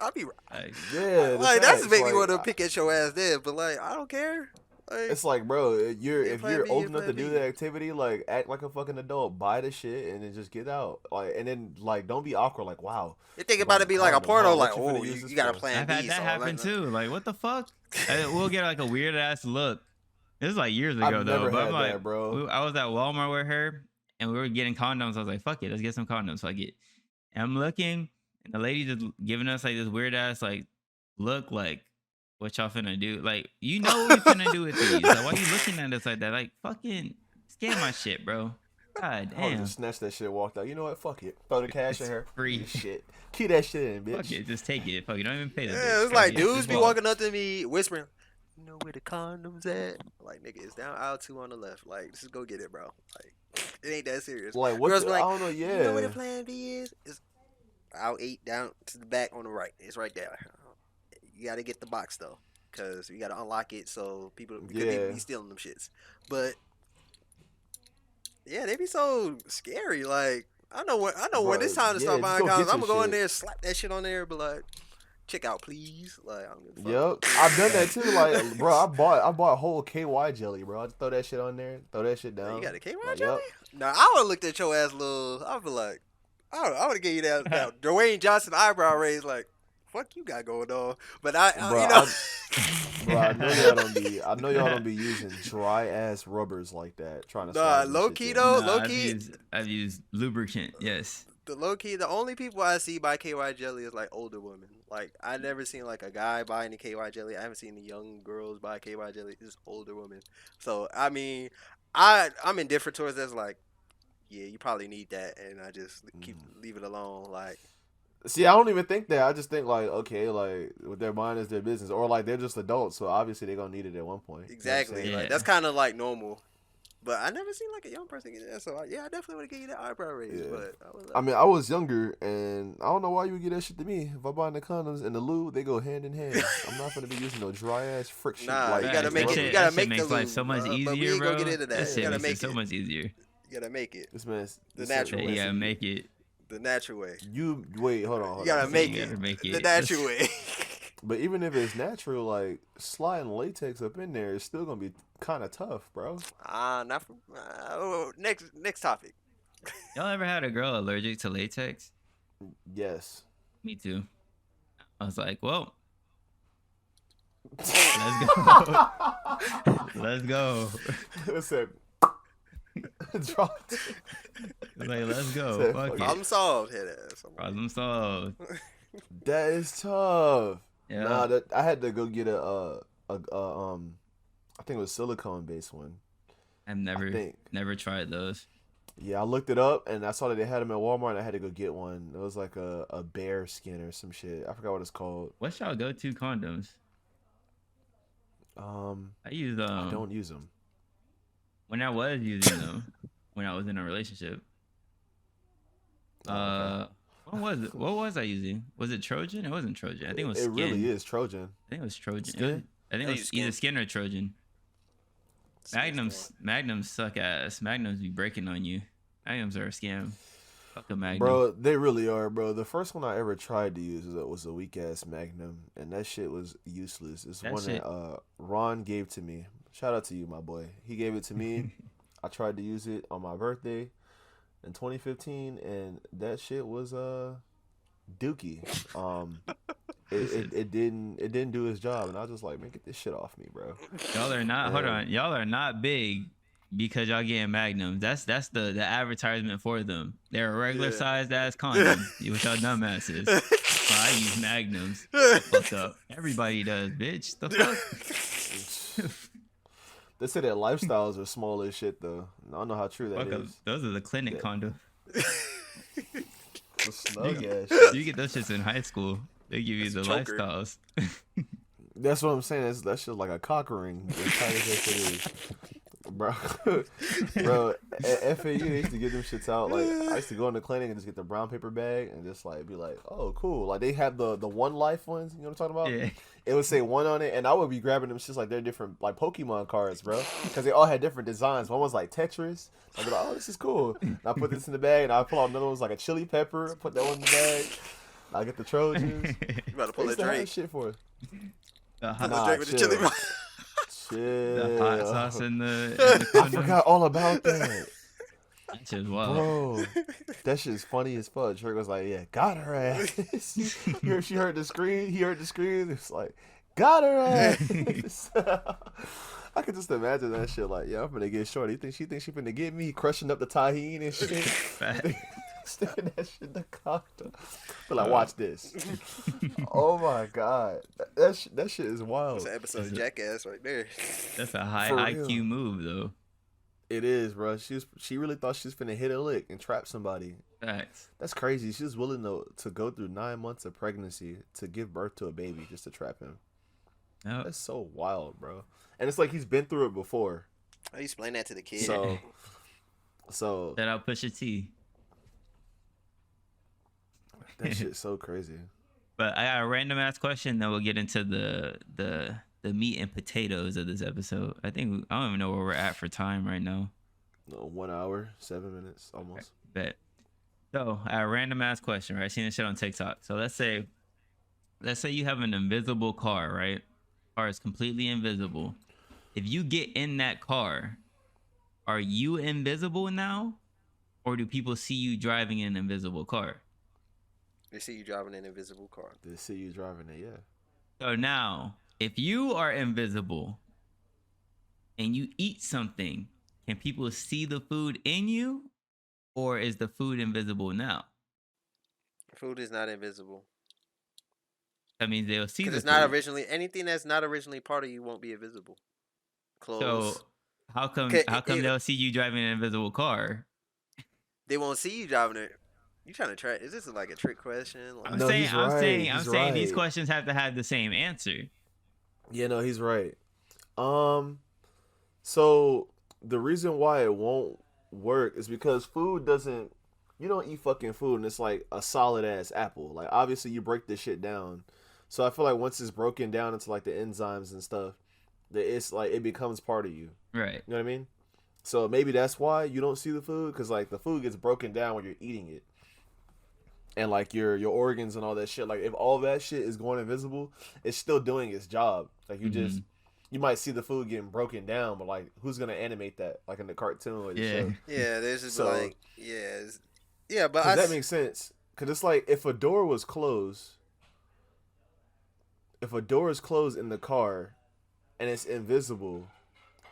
I'll be Like, Yeah, like that's facts, make me like, want to pick at your ass there. But like, I don't care. Like, It's like, bro, if you're Plan B, old enough to Plan do B. the activity, like act like a fucking adult, buy the shit, and then just get out. Like, and then like don't be awkward. Like, wow, you think about it be like a condom, porno, huh? like, What you finna oh, use you this got a for? Plan I've B. had that so happen like, too. Like, what the fuck? We'll get like a weird ass look. This is like years ago I've though. never But had I'm like, that, bro. I was at Walmart with her and we were getting condoms. I was like, fuck it, let's get some condoms. Fuck it. And I'm looking, and the lady just giving us like this weird ass like look, like, what y'all finna do? Like, you know what we finna do with these. Like, why you looking at us like that? Like, fucking scan my shit, bro. God I would damn. just snatch that shit and walked out. You know what? Fuck it. Throw the cash in It's her. free. Shit. Keep that shit in, bitch. Fuck it, just take it. Fuck it, don't even pay that. yeah, bitch. it's like Fuck it, dudes just be walk. walking up to me whispering, "You know where the condoms at?" Like, nigga, it's down aisle 2 on the left. Like, just go get it, bro. Like, it ain't that serious. Like, what? Girls be like, I don't know. You know where the Yeah. Plan B is? It's aisle 8 down to the back on the right. It's right there. You gotta get the box though, cause you gotta unlock it so people Yeah. be stealing them shits. But yeah, they be so scary. Like I know when Bro, it's time to yeah, start just buying go condoms, get I'm your gonna go in shit. there, slap that shit on there, but like, check out please. Like I don't give a fuck. Yep. I've done that too. Like, bro, I bought whole KY jelly, bro. I just throw that shit on there, throw that shit down. You got a KY Like, jelly? yep. Nah, I would have looked at your ass little. I'd be like, I would have gave you that Dwayne Johnson eyebrow raise. Like, fuck you got going on? But I Bro, you know. bro, I know y'all don't be. I know y'all don't be using dry ass rubbers like that, trying to Nah, slide them low shits key in. though, Nah, low key. I've used lubricant. Yes. The low key, the only people I see buy KY jelly is like older women. Like I never seen like a guy buying the KY jelly. I haven't seen the young girls buy KY jelly. It's older women. So I mean, I'm indifferent towards this. Like, yeah, you probably need that, and I just leave it alone. Like, See, I don't even think that. I just think like, okay, like with their mind is their business, or like they're just adults, so obviously they're gonna need it at one point. You know what I'm exactly. saying? Like Yeah. that's kind of like normal. But I never seen like a young person get that. So yeah, I definitely would give you that eyebrow raise. Yeah. But I was I mean, I was younger, and I don't know why you would get that shit to me. If I buy the condoms and the lube, they go hand in hand. I'm not gonna be using no dry ass friction. nah, Like, you gotta Facts. make That it. shit, You that gotta shit make the makes life lube. so much But we easier, ain't gonna bro. get into that. That You shit gotta makes it make so it. much easier. You gotta make it this man, The this natural shit way. You gotta messy. make it. the natural way. You wait, hold on, You hold gotta on. make You it gotta make the it. natural way. But even if it's natural, like sliding latex up in there is still gonna be kind of tough, bro. Not for next topic. Y'all ever had a girl allergic to latex? Yes. Me too. I was like, well, let's go. Let's go. Listen, dropped. Like, let's go. Said, Fuck fuck it. Problem solved. Hit ass. Problem solved. That is tough. Yeah. Nah, that I had to go get I think it was silicone based one. I've I think. never tried those. Yeah, I looked it up and I saw that they had them at Walmart and I had to go get one. It was like a bear skin or some shit. I forgot what it's called. What's y'all go-to condoms? I use I don't use them. when I was using them when I was in a relationship. Oh, okay. What was it? What was I using? Was it Trojan? It wasn't Trojan. I think it was It Skin. really is Trojan. I think it was Trojan. Skin? I think I it use was either Skin or Trojan. Magnums suck ass. Magnums be breaking on you. Magnums are a scam. Fuck a Magnum. Bro, they really are, bro. The first one I ever tried to use was a weak ass Magnum, and that shit was useless. It's That one shit- that Ron gave to me. Shout out to you, my boy. He gave it to me. I tried to use it on my birthday in 2015, and that shit was dookie. It didn't do his job, and I was just like, man, get this shit off me, bro. Y'all are not. Hold Yeah. on. Y'all are not big because y'all getting Magnums. That's the advertisement for them. They're a regular Yeah. sized ass condom with y'all dumbasses. So I use Magnums. Fuck up. Everybody does, bitch. The fuck. They say that lifestyles are small as shit, though. I don't know how true that Fuck up. is. Those are the clinic Yeah. condoms. The snug ass You shit. get those shits in high school. They give you That's the a choker. lifestyles. That's what I'm saying. That shit's like a cock ring. As tight as that shit is. Bro, bro, at FAU they used to get them shits out. Like I used to go in the clinic and just get the brown paper bag and just like be like, oh cool. Like they had the One Life ones. You know what I'm talking about? Yeah. It would say one on it, and I would be grabbing them shits like they're different, like Pokemon cards, bro. Because they all had different designs. One was like Tetris. I'd be like, oh, this is cool. And I put this in the bag, and I pull out another one was like a chili pepper. Put that one in the bag. I get the Trojans. You about to They pull used a to have Drake. shit for it. The hot, Nah, Drake with the chill. chili. Chill. the hot sauce in the I condom. forgot all about that. That shit's wild. Bro, that shit's funny as fuck. Drake was like, yeah, got her ass. She heard the scream. He heard the scream. It's like, got her ass. I could just imagine that shit. Like, yeah, I'm gonna get short. She thinks she finna get me crushing up the tahini and shit. Sticking that shit in the cocktail. But like, watch this. Oh my god, that shit is wild. That's an episode of Jackass right there. That's a high For IQ real. move, though. It is, bro. She really thought she was finna hit a lick and trap somebody. Facts. That's crazy. She was willing to go through 9 months of pregnancy to give birth to a baby just to trap him. Yep. That's so wild, bro. And it's like he's been through it before. How you explain that to the kid? So Shout out Pusha T. that shit's so crazy. But I got a random ass question. Then we'll get into the meat and potatoes of this episode. I don't even know where we're at for time right now. No, 1 hour, 7 minutes, almost. Bet. So I have a random ass question, right? I seen this shit on TikTok. So let's say you have an invisible car, right? Car is completely invisible. If you get in that car, are you invisible now? Or do people see you driving an invisible car? They see you driving an invisible car. They see you driving it. Yeah. So now, if you are invisible and you eat something, can people see the food in you, or is the food invisible now? Food is not invisible. That means they'll see Because the it's not food. originally anything that's not originally part of you won't be invisible. Clothes. So how come Okay, they'll see you driving an invisible car? they won't see you driving it. You trying to try? Is this like a trick question? I'm Like, No, saying he's I'm right. saying I'm He's saying these right. questions have to have the same answer. Yeah, no, he's right. Um, so the reason why it won't work is because food doesn't. You don't eat fucking food, and it's like a solid ass apple. Like obviously, you break this shit down. So I feel like once it's broken down into like the enzymes and stuff, that it's like it becomes part of you. Right. You know what I mean? So maybe that's why you don't see the food, because like the food gets broken down when you're eating it, and like your organs and all that shit. Like if all that shit is going invisible, it's still doing its job. Like Mhm. you might see the food getting broken down, but like who's gonna animate that like in the cartoon or the Yeah. show? yeah, there's just So like, yeah, yeah, but because that makes sense. Because it's like if a door was closed, if a door is closed in the car and it's invisible,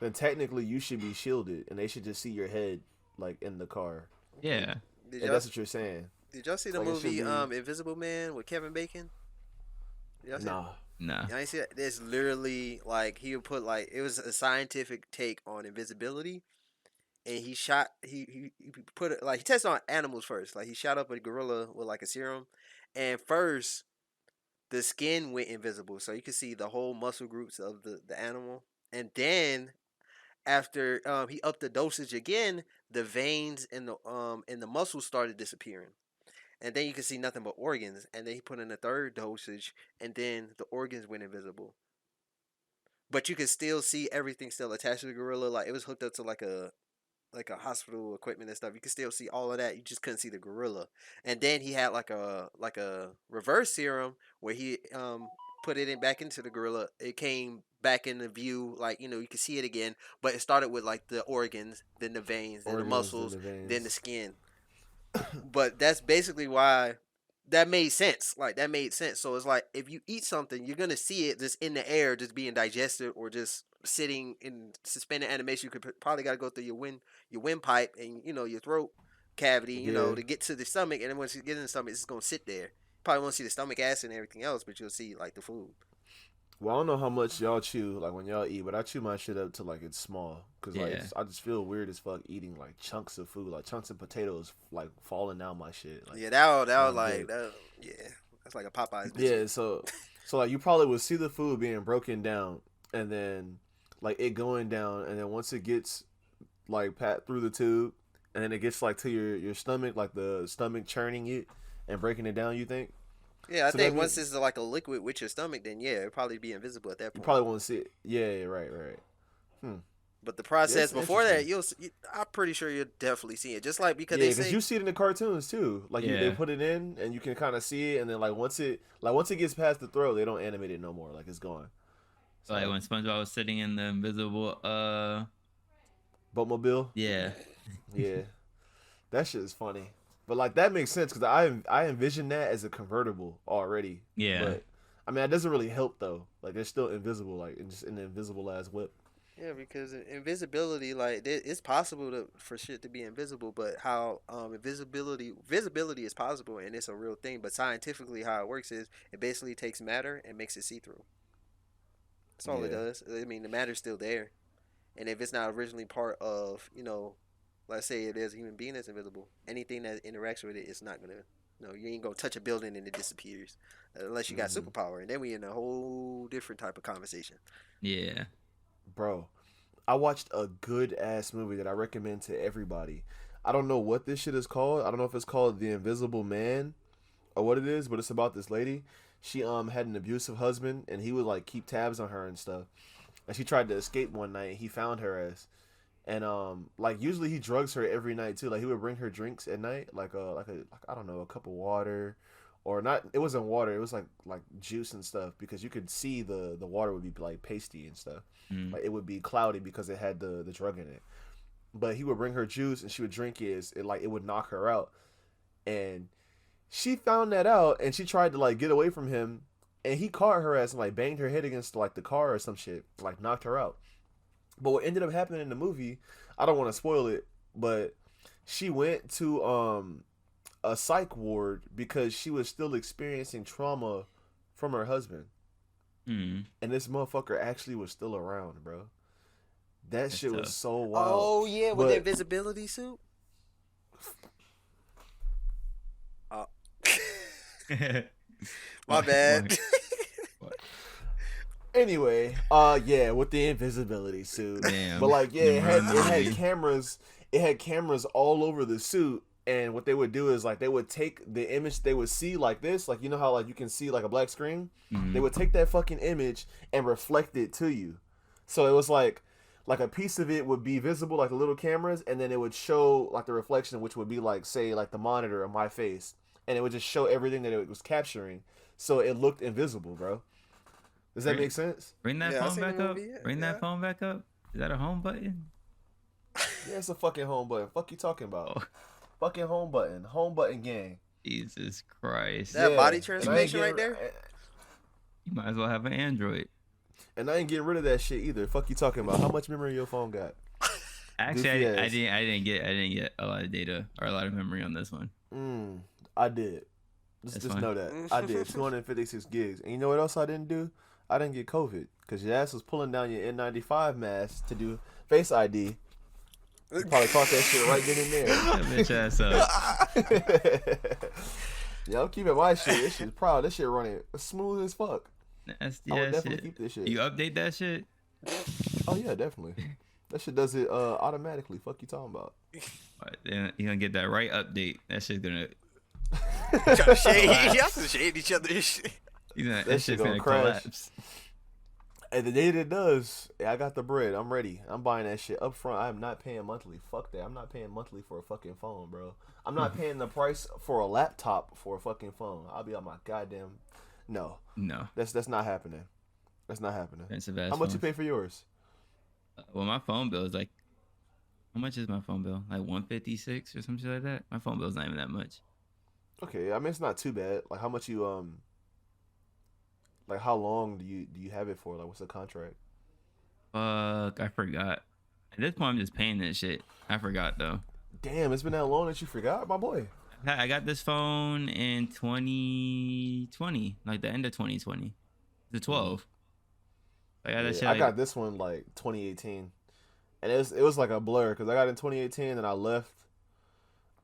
then technically you should be shielded and they should just see your head like in the car. Yeah. did And y'all that's what you're saying. did y'all see the Like it should movie be Invisible Man with Kevin Bacon? Did y'all see it? nah. Nah. Yeah, I see it. It's literally like he would put like it was a scientific take on invisibility, and he put it like he tested on animals first. Like he shot up a gorilla with like a serum, and first the skin went invisible, so you could see the whole muscle groups of the animal, and then after he upped the dosage again, the veins and the muscles started disappearing. And then you could see nothing but organs. And then he put in a third dosage, and then the organs went invisible. But you could still see everything still attached to the gorilla. Like it was hooked up to like a hospital equipment and stuff. You could still see all of that. You just couldn't see the gorilla. And then he had like a reverse serum where he put it in back into the gorilla. It came back into view, like you could see it again. But it started with like the organs, then the veins, then the Organs in muscles, the then the veins. skin. But that's basically why that made sense. Like that made sense. So it's like if you eat something, you're gonna see it just in the air, just being digested or just sitting in suspended animation. You could probably got to go through your windpipe and your throat cavity, Yeah. to get to the stomach. And then once you get in the stomach, it's just gonna sit there. Probably won't see the stomach acid and everything else, but you'll see like the food. Well, I don't know how much y'all chew like when y'all eat, but I chew my shit up to like it's small, cause like Yeah. I just feel weird as fuck eating like chunks of food, like chunks of potatoes, like falling down my shit. Like Yeah, that when was I'm like good. that. Yeah, that's like a Popeyes Yeah, biscuit. so like you probably would see the food being broken down, and then like it going down, and then once it gets like pat through the tube, and then it gets like to your stomach, like the stomach churning it and breaking it down. You think? Yeah, I So that think once means it's like a liquid with your stomach, then yeah, it'll probably be invisible at that you point. probably won't see it. Yeah, yeah, right, right. Hmm. But the Yeah, process it's before that, interesting. I'm pretty sure you'll definitely see it. Just like because Yeah, they because say, you see it in the cartoons too. Like they Yeah. put it in, and you can kind of see it, and then like once it gets past the throat, they don't animate it no more. Like it's gone. Like So when SpongeBob was sitting in the invisible Boatmobile, yeah. yeah, that shit is funny. But like that makes sense because I envision that as a convertible already. Yeah. But I mean that doesn't really help though. Like they're still invisible, like just in the invisible ass whip. yeah, because invisibility, like it's possible for shit to be invisible, but how visibility is possible and it's a real thing. But scientifically, how it works is it basically takes matter and makes it see through. That's all it Yeah. does. I mean, the matter's still there, and if it's not originally part of, let's say it is a human being that's invisible, anything that interacts with it, it's not gonna. No, you ain't gonna touch a building and it disappears, unless you got Hmm. superpower, and then we in a whole different type of conversation. Yeah. Bro, I watched a good ass movie that I recommend to everybody. I don't know what this shit is called. I don't know if it's called The Invisible Man or what it is, but it's about this lady. She had an abusive husband, and he would like keep tabs on her and stuff. And she tried to escape one night. And he found her ass, and like usually he drugs her every night too. Like he would bring her drinks at night, like I don't know, a cup of water, or not. It wasn't water. It was like juice and stuff because you could see the water would be like pasty and stuff. Mm. Like it would be cloudy because it had the drug in it. But he would bring her juice and she would drink it. It like it would knock her out, and She found that out and she tried to like get away from him, and he caught her ass and like banged her head against like the car or some shit, like knocked her out. But what ended up happening in the movie, I don't want to spoil it, but she went to a psych ward because she was still experiencing trauma from her husband. Mm. And this motherfucker actually was still around, bro. That That's shit was tough. so wild. Oh yeah, with But- the invisibility suit. Oh. My bad. Anyway, yeah, with the invisibility suit. Damn. But like, yeah, it Remember had the it had movie? cameras. It had cameras all over the suit, and what they would do is like they would take the image they would see like this, like you know how like you can see like a black screen. Mhm. They would take that fucking image and reflect it to you. So it was like a piece of it would be visible, like the little cameras, and then it would show like the reflection, which would be like say like the monitor of my face, and it would just show everything that it was capturing, so it looked invisible, bro. Does that Right. make sense? Bring that Yeah, I phone seen the back up. movie, yeah, Bring yeah. that phone back up. Is that a home button? Yeah, it's a fucking home button. Fuck you talking about? Oh, Fucking home button. Home button gang. Jesus Christ. That body and I ain't transformation right getting- there? You might as well have an Android. And I ain't getting rid of that shit either. Fuck you talking about? How much memory your phone got? Actually, Goofy I ass. didn't get a lot of data or a lot of memory on this one. I did. That's Just fine. know that. I did 256 gigs. And you know what else I didn't do? I didn't get COVID. Because your ass was pulling down your N95 mask to do Face ID. You probably caught that shit right then and there. That bitch ass up. Yeah, I'm keeping my shit. This shit's proud. This shit running smooth as fuck. That's I would yeah, definitely shit. keep this shit. You update that shit? Oh yeah, definitely. That shit does it automatically. Fuck you talking about? Then you gonna get that right update. That shit's gonna. Trying to shade, y'all can shade each other and shit. That shit shit's gonna gonna crash. collapse. And the day that it does, yeah, I got the bread. I'm ready. I'm buying that shit up front. I'm not paying monthly. Fuck that. I'm not paying monthly for a fucking phone, bro. I'm not paying the price for a laptop for a fucking phone. I'll be on my goddamn. No, No, that's not happening. That's not happening. expensive ass. How much you phones. pay for yours? Well, my phone bill is like, how much is my phone bill? Like 156 or something like that. My phone bill's not even that much. Okay, I mean it's not too bad. Like how much you like how long do you have it for? Like what's the contract? Fuck, I forgot. At this point, I'm just paying that shit. I forgot though. Damn, it's been that long that you forgot, my boy. I got this phone in 2020, like the end of 2020, the 12. I got that shit. I Like, got this one like 2018, and it was like a blur because I got it in 2018 and I left.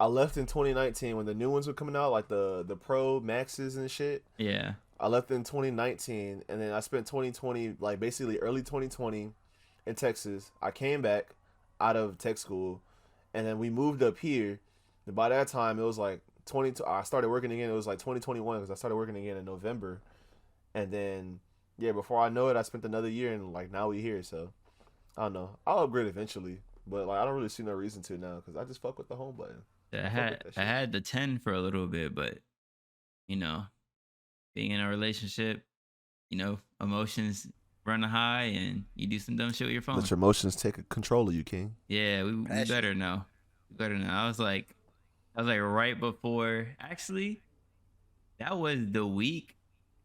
I left in 2019 when the new ones were coming out, like the Pro Maxes and shit. yeah. I left in 2019, and then I spent 2020, like basically early 2020, in Texas. I came back out of tech school, and then we moved up here. And by that time, it was like I started working again. It was like 2021 because I started working again in November, and then yeah, before I know it, I spent another year, and like now we here. So I don't know. I'll upgrade eventually, but like I don't really see no reason to now because I just fuck with the home button. I fuck with that shit. had the 10 for a little bit, but you know, being in a relationship, you know, emotions run high, and you do some dumb shit with your phone. Let your emotions take control of you, King. Yeah, we Passion. better know. We better know. I was like right before. Actually, that was the week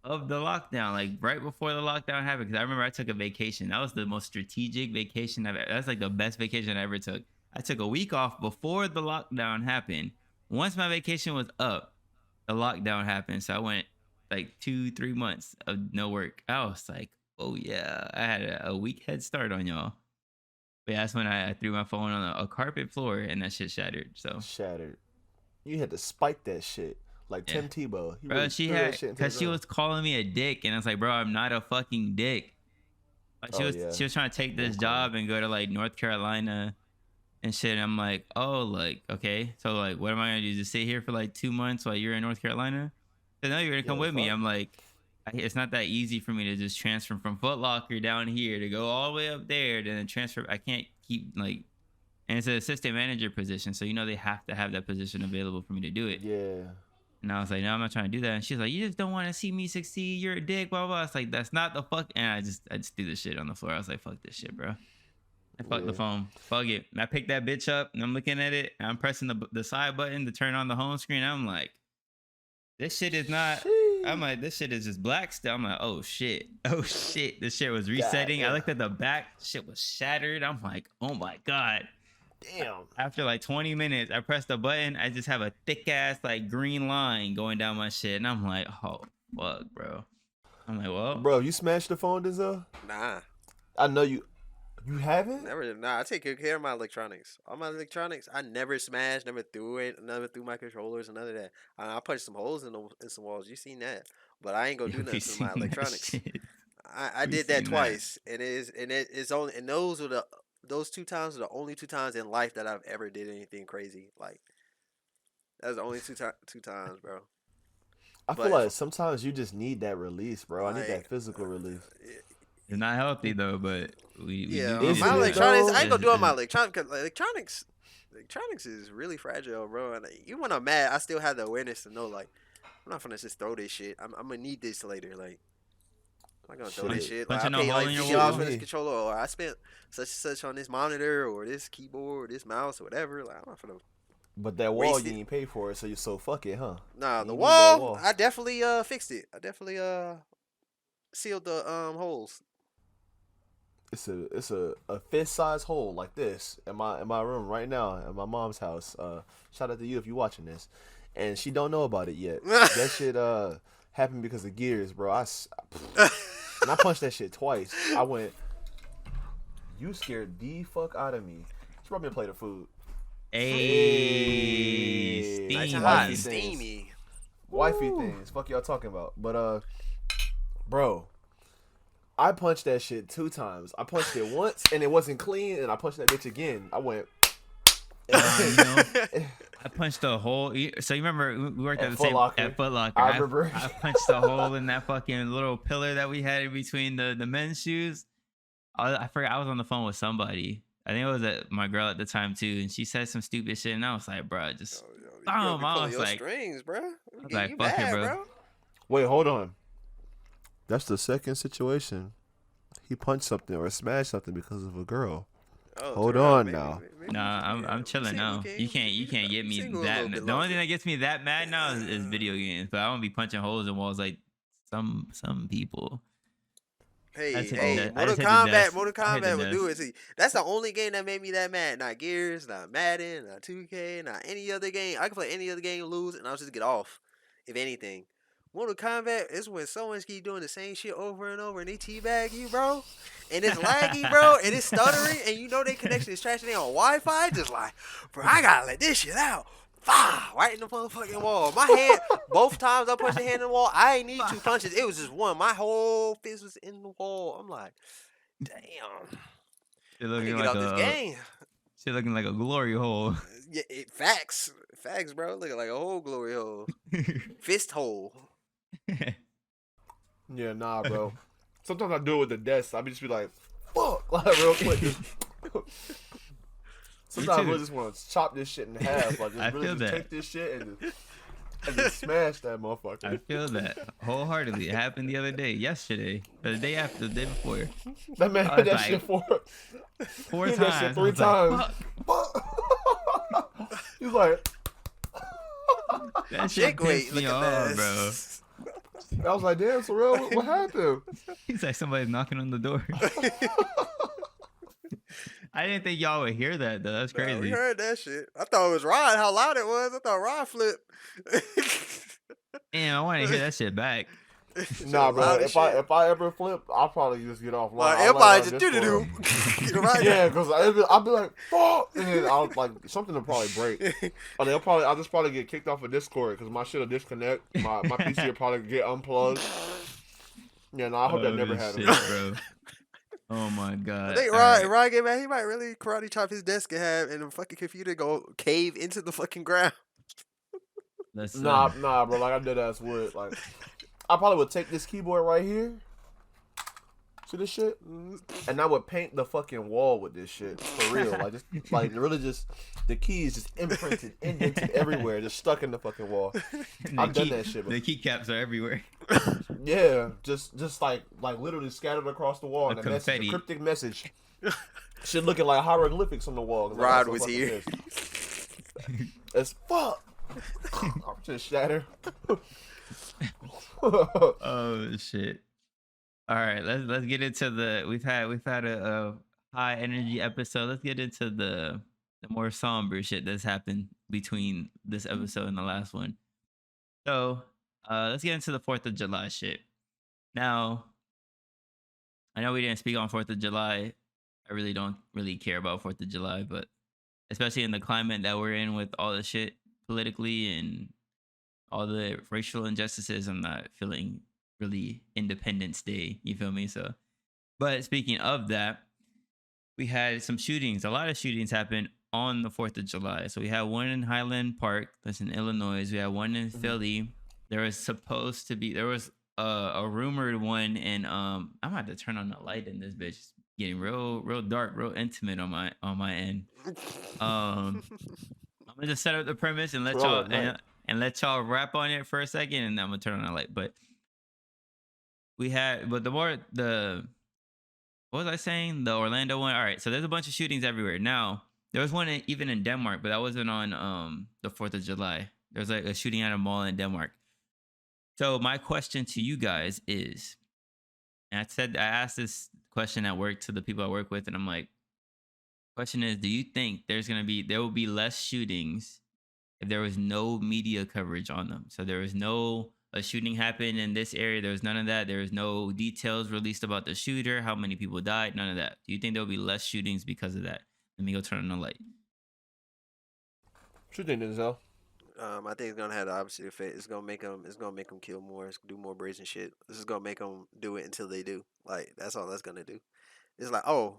of the lockdown. Like right before the lockdown happened, because I remember I took a vacation. That was the most strategic vacation That's like the best vacation I ever took. I took a week off before the lockdown happened. Once my vacation was up, the lockdown happened. So I went like 2-3 months of no work. I was like, oh yeah, I had a week head start on y'all. But yeah, that's when I threw my phone on a carpet floor and that shit shattered. So, Shattered. You had to spike that shit like Yeah. Tim Tebow. He bro, really she threw that had, shit into because the she ground. was calling me a dick, and I was like, bro, I'm not a fucking dick. Like Oh, yeah. she was trying to take this Okay. job and go to like North Carolina and shit. And I'm like, oh, like, okay. So like, what am I gonna do? Just sit here for like 2 months while you're in North Carolina? So no, you're gonna come Yeah, with me. fuck. I'm like, it's not that easy for me to just transfer from Foot Locker down here to go all the way up there, then transfer. I can't keep like, and it's an assistant manager position, so you know they have to have that position available for me to do it. Yeah. And I was like, no, I'm not trying to do that. And she's like, you just don't want to see me succeed. You're a dick, blah, blah, blah. It's like, that's not the fuck. And I just threw this shit on the floor. I was like, fuck this shit, bro. And fuck the Yeah. phone. Fuck it. And I picked that bitch up and I'm looking at it. And I'm pressing the side button to turn on the home screen. I'm like, This shit is not. Sheesh. I'm like, this shit is just black still. I'm like, oh shit. Oh shit. This shit was resetting. I looked at the back. Shit was shattered. I'm like, oh my God. Damn. After like 20 minutes, I pressed the button. I just have a thick ass like green line going down my shit. And I'm like, oh fuck, bro. I'm like, well. Bro, you smashed the phone, Denzel? Nah, I know you. You haven't? never. Nah, I take good care of my electronics. All my electronics, I never smashed, never threw it, never threw my controllers, and none of that. I punched some holes in some walls. You seen that? But I ain't gonna do We nothing to seen my that electronics. shit. I We did that seen that. twice, and it's only, and those 2 times are the only 2 times in life that I've ever did anything crazy. Like that's the only two times, bro. I But feel like if, sometimes you just need that release, bro. I need that like, physical release. It's not healthy though, but we yeah, do Is my it electronics. though? I ain't gonna do it on my It's- electronics. Electronics is really fragile, bro. And even when I'm mad, I still have the awareness to know, like, I'm not gonna just throw this shit. I'm gonna need this later. Like, I'm not gonna throw this Shit. shit. Like, I Punching a paid hole like in your $50 wall? for this Me. controller, or I spent such and such on this monitor, or this keyboard, or this mouse, or whatever. Like, I'm not gonna. But that wall, Waste you it. ain't pay for it, so you so fuck it, huh? Nah, You the need that wall, I definitely fixed it. I definitely sealed the holes. It's a fist size hole like this in my room right now at my mom's house. Shout out to you if you watching this, and she don't know about it yet. That shit happened because of gears, bro. And I punched that shit twice. I went, you scared the fuck out of me. She brought me a plate of food. Hey, Nice and steamy. hot, Wifey steamy. Wifey things. Fuck y'all talking about. But bro, I punched that shit 2 times. I punched it once and it wasn't clean, and I punched that bitch again. I went. You know, I punched a hole. So you remember we worked At at the Foot same Locker. at Foot Locker. I remember. I punched a hole in that fucking little pillar that we had in between the men's shoes. I forgot. I was on the phone with somebody. I think it was my girl at the time too, and she said some stupid shit, and I was like, bro, just You Bam, be I pulling was your like- strings, bro. was like, You fuck it, mad, bro. Wait, hold on. That's the second situation. He punched something or smashed something because of a girl. Oh, Hold turn around, on maybe- now. maybe- nah, yeah, I'm chilling now. You can't get me single a that. little bit The only thing longer. that gets me that mad now is video games. But I won't be punching holes in walls like some people. Hey, I just hit hey, the- I Mortal just hit the Kombat, desk. Mortal I hit the Kombat would do it. desk. See, that's the only game that made me that mad. Not Gears, not Madden, not 2K, not any other game. I can play any other game, lose, and I'll just get off. If anything, Mortal Kombat is when someone keep doing the same shit over and over, and they teabag you, bro. And it's laggy, bro, and it's stuttering, and you know their connection is trash, and they on Wi-Fi. Just like, bro, I gotta let this shit out. Right in the motherfucking wall. My hand, both times I punched the hand in the wall, I ain't need 2 punches. It was just one. My whole fist was in the wall. I'm like, damn. Shit I looking need to get like out this a game. shit looking like a glory hole. Yeah, facts, bro. Looking like a whole glory hole, fist hole. Yeah, nah, bro. Sometimes I do it with the desk. I just be like, fuck, like real quick. Sometimes I too. really just want to chop this shit in half. Like, I just really feel just that. take this shit and just smash that I motherfucker. feel that wholeheartedly. It happened the other day, yesterday, or the day after, the day before. That man I did was that shit like, 4 he did times. that shit I 3 was like, times. Fuck. He's like, that shit Chick weight, pissed me look at off, that. bro. I was like, damn, Sorrel, what happened? He's like somebody's knocking on the door. I didn't think y'all would hear that though. That's Nah, we crazy. heard that shit. I thought it was Rod. How loud it was. I thought Rod flipped. Damn, I want to hear that shit back. Nah, bro. Loud as If I ever flip, I'll probably just get offline. Like, I'll everybody on just do Discord. do. Right? Yeah, because I'll be like, fuck, and then I'll like something will probably break. Or I'll just probably get kicked off of Discord because my shit will disconnect. My PC will probably get unplugged. Yeah, no, I hope that never this happens. shit, bro. Oh my god. I think All Rod, right. Rod get mad. He might really karate chop his desk and have, and the fucking computer go cave into the fucking ground. Let's Nah, bro. Like I did ass would. Like I probably would take this keyboard right here. See this shit? And I would paint the fucking wall with this shit for real. Like really just the keys just imprinted, indented everywhere, just stuck in the fucking wall. I've done that shit The before. keycaps are everywhere. Yeah, just like literally scattered across the wall. The And a message, a confetti. cryptic message. Shit looking like hieroglyphics on the wall. 'cause I got Rod so was fucking here. pissed. As fuck. Just shatter. Oh shit. All right, let's get into the we've had a high energy episode. Let's get into the more somber shit that's happened between this episode and the last one. So let's get into the 4th of July shit. Now, I know we didn't speak on 4th of July. I really don't really care about 4th of July, but especially in the climate that we're in with all the shit politically and all the racial injustices, I'm not feeling really Independence Day. You feel me? So, but speaking of that, we had some shootings. A lot of shootings happened on the 4th of July. So we had one in Highland Park, that's in Illinois. We had one in Philly. There was supposed to be a rumored one, and I'm about to turn on the light in this bitch. It's getting real dark, real intimate on my end. I'm gonna just set up the premise and let Bro, y'all at night. and let y'all rap on it for a second, and then I'm gonna turn on the light. But the what was I saying? The Orlando one. All right, so there's a bunch of shootings everywhere. Now there was one even in Denmark, but that wasn't on the 4th of July. There's like a shooting at a mall in Denmark. So my question to you guys is, and I asked this question at work to the people I work with, and I'm like, question is, do you think there will be less shootings if there was no media coverage on them? So there was no a shooting happened in this area. There was none of that. There was no details released about the shooter, how many people died, none of that. Do you think there will be less shootings because of that? Let me go turn on the light. What you think, Denzel? I think it's gonna have the opposite effect. It's gonna make them. It's gonna make them kill more. It's gonna do more brazen shit. This is gonna make them do it until they do. Like that's all that's gonna do. It's like, oh,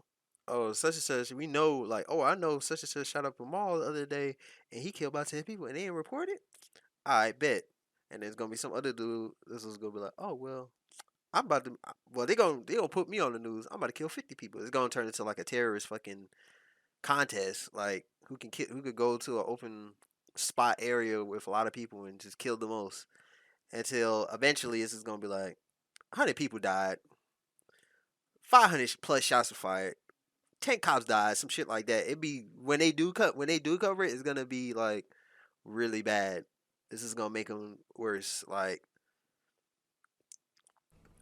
such and such. We know, like, oh, I know such and such shot up a mall the other day, and he killed about 10 people, and they didn't report it. I bet. And there's gonna be some other dude. This is gonna be like, oh well, I'm about to. Well, they gonna put me on the news. I'm about to kill 50 people. It's gonna turn into like a terrorist fucking contest. Like who could go to an open spot area with a lot of people and just kill the most until eventually it's just gonna be like 100 people died, 500 plus shots were fired, 10 cops died, some shit like that. It'd be when they do cover it, it's gonna be like really bad. This is gonna make them worse. Like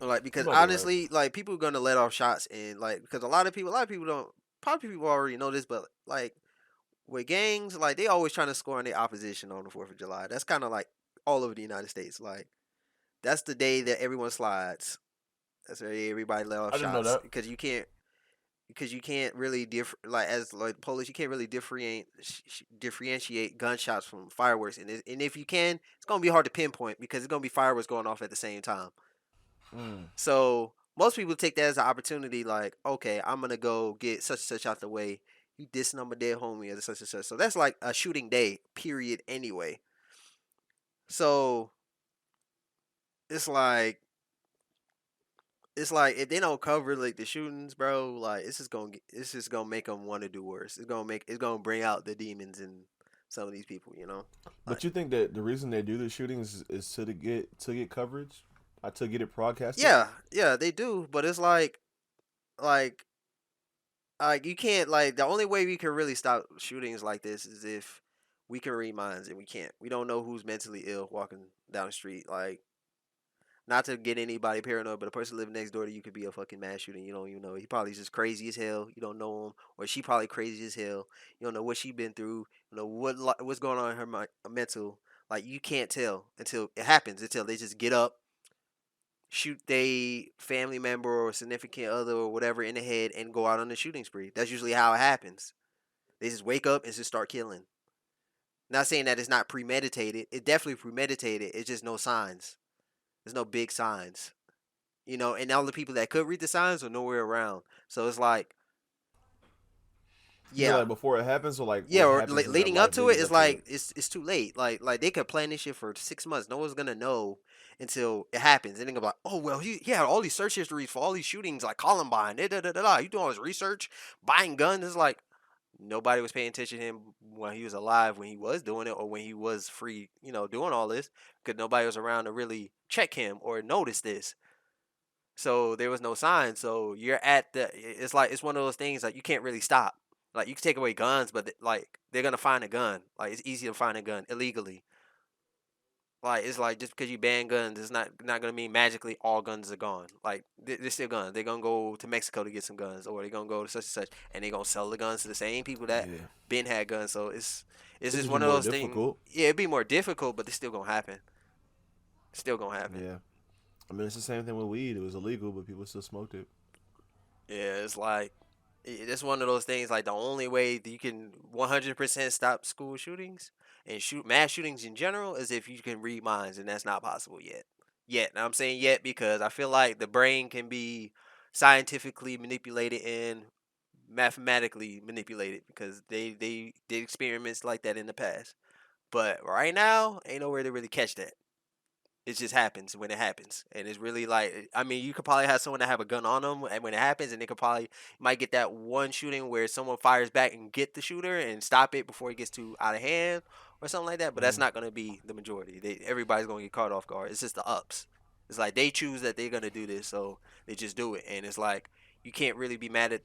You because might be right. honestly, like people are gonna let off shots and like because a lot of people don't. Probably people already know this, but like with gangs, like they always trying to score on their opposition on the 4th of July. That's kind of like all over the United States. Like that's the day that everyone slides. That's where everybody let off I didn't know shots that. because you can't really like as like police you can't really differentiate gunshots from fireworks and if you can it's gonna be hard to pinpoint because it's gonna be fireworks going off at the same time. Mm. So most people take that as an opportunity, like, okay, I'm gonna go get such and such out the way. You dissing on my dead homie or such and such. So that's like a shooting day, period. Anyway, so it's like it's like if they don't cover like the shootings, bro, like it's just gonna make them want to do worse. It's gonna bring out the demons in some of these people, you know. Like But you think that the reason they do the shootings is to get coverage, to get it broadcasted? yeah, they do, but it's like you can't like the only way we can really stop shootings like this is if we can read minds and we can't. We don't know who's mentally ill walking down the street. Like not to get anybody paranoid, but a person living next door to you could be a fucking mass shooting. You don't even know. He probably just crazy as hell. You don't know him, or she probably crazy as hell. You don't know what she been through. You know what's going on in her mental. Like you can't tell until it happens. Until they just get up, shoot they family member or significant other or whatever in the head, and go out on the shooting spree. That's usually how it happens. They just wake up and just start killing. Not saying that it's not premeditated. It definitely premeditated. It's just no signs. There's no big signs. And all the people that could read the signs are nowhere around. So it's like, You mean yeah, like before it happens, or like yeah. what Or happens in their leading up life to it leading is up to it? like it's too late. Like they could plan this shit for 6 months. No one's gonna know until it happens. And then they're like, oh well, he had all these search histories for all these shootings like Columbine. Da, da, da, da, da. You doing all this research, buying guns. It's like nobody was paying attention to him when he was alive, when he was doing it, or when he was free, doing all this, because nobody was around to really check him or notice this. So there was no sign. So you're at it's like it's one of those things like you can't really stop. Like you can take away guns, but like they're gonna find a gun. Like it's easy to find a gun illegally. Like it's like just because you ban guns, it's not gonna mean magically all guns are gone. Like they're still guns. They're gonna go to Mexico to get some guns, or they're gonna go to such and such, and they're gonna sell the guns to the same people that Yeah, been had guns. So it's it's just just be one of more those things. difficult. Yeah, it'd be more difficult, but it's still gonna happen. Still gonna happen. Yeah, I mean it's the same thing with weed. It was illegal, but people still smoked it. Yeah, it's like it's one of those things. Like the only way that you can 100% stop school shootings and shoot mass shootings in general is if you can read minds, and that's not possible yet. Yet, and I'm saying yet because I feel like the brain can be scientifically manipulated and mathematically manipulated because they did experiments like that in the past. But right now, ain't nowhere to really catch that. It just happens when it happens, and it's really like I mean, you could probably have someone that have a gun on them, and when it happens, and they could probably might get that one shooting where someone fires back and get the shooter and stop it before it gets too out of hand or something like that. But that's Hmm. not gonna be the majority. Everybody's gonna get caught off guard. It's just the ups. It's like they choose that they're gonna do this, so they just do it, and it's like you can't really be mad at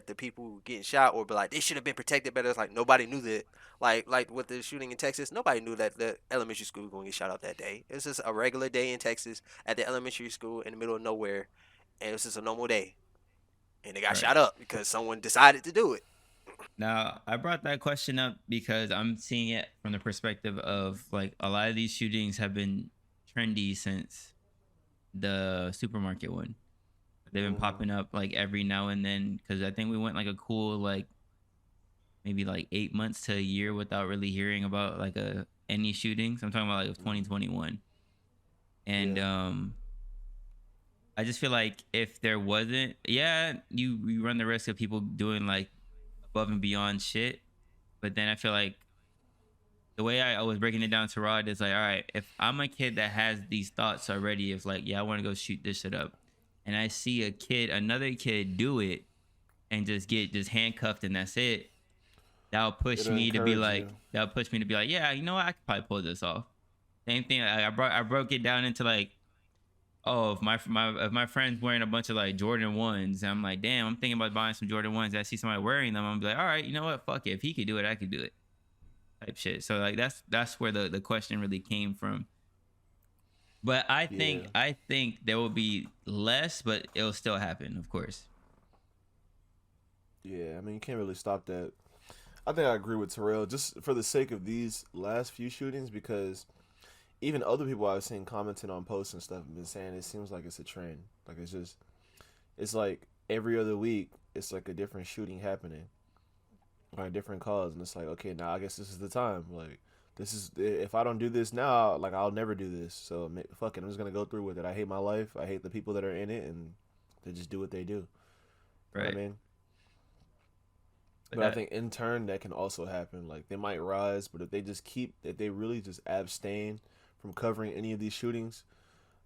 the people getting shot or be like they should have been protected better. It's like nobody knew that like with the shooting in Texas, nobody knew that the elementary school was going to get shot up that day. It was just a regular day in Texas at the elementary school in the middle of nowhere, and it was just a normal day. And they got Right. shot up because someone decided to do it. Now, I brought that question up because I'm seeing it from the perspective of like a lot of these shootings have been trendy since the supermarket one. They've been Hmm. popping up like every now and then because I think we went like a cool like maybe like 8 months to a year without really hearing about like any shootings. I'm talking about like of Hmm. 2021. And Yeah, I just feel like if there wasn't, yeah, you run the risk of people doing like above and beyond shit. But then I feel like the way I was breaking it down to Rod is like, all right, if I'm a kid that has these thoughts already of like, yeah, I want to go shoot this shit up, and I see another kid do it and just get just handcuffed and that's it, it'll encourage you. that'll push me to be like, yeah, you know what, I could probably pull this off. Same thing. I broke it down into like, oh, if my friend's wearing a bunch of like Jordan ones, and I'm like, damn, I'm thinking about buying some Jordan ones. I see somebody wearing them, I'm like, all right, you know what, fuck it. If he could do it, I could do it. Type shit. So like that's where the question really came from. But Yeah, I think there will be less, but it'll still happen, of course. yeah. I mean, you can't really stop that. I think I agree with Terrell just for the sake of these last few shootings because even other people I've seen commenting on posts and stuff have been saying it seems like it's a trend. Like it's like every other week it's like a different shooting happening or a different cause, and it's like okay, now I guess this is the time. Like this is if I don't do this now, like I'll never do this. So fuck it, I'm just gonna go through with it. I hate my life. I hate the people that are in it, and they just do what they do. You know what I Right. mean? But But I that think in turn that can also happen. Like they might rise, but if they really just abstain from covering any of these shootings,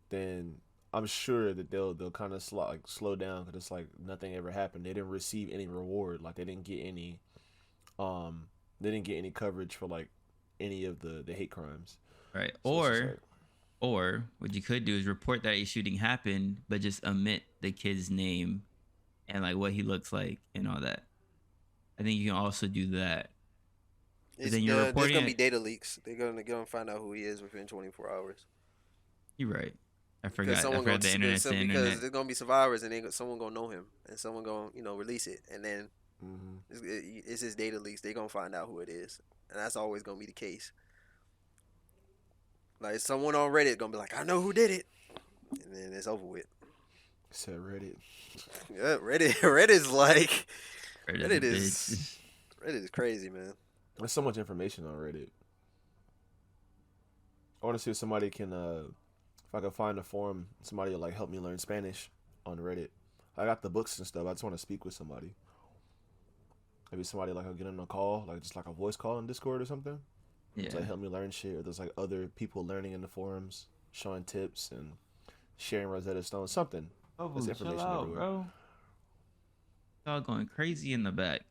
then I'm sure that they'll kind of slow down because it's like nothing ever happened. They didn't receive any reward. Like um they didn't get any coverage for like any of the hate crimes. right. So it's just like Or what you could do is report that a shooting happened, but just omit the kid's name and like what he looks like and all that. I think you can also do that. But then you're There's reporting gonna be it. data leaks. They're gonna find out who he is within 24 hours. You're right. I Because forgot. I someone forgot the internet's the because internet. there's gonna be survivors and someone gonna know him and someone gonna release it and then mm-hmm. it's his data leaks. They gonna find out who it is, and that's always gonna be the case. Like someone on Reddit gonna be like, I know who did it, and then it's over with. Said Reddit. Yeah, Reddit Reddit's like Right as a Reddit is bitch. Reddit is crazy, man. There's so much information on Reddit. I want to see if somebody can if I can find a forum, somebody will like help me learn Spanish on Reddit. I got the books and stuff. I just want to speak with somebody. Maybe somebody like I'll get on a call, like just like a voice call on Discord or something. To like Yeah. help me learn shit. Or there's like other people learning in the forums, showing tips and sharing Rosetta Stone. Something. There's Oh, chill information out, everywhere. bro. It's all going crazy in the back.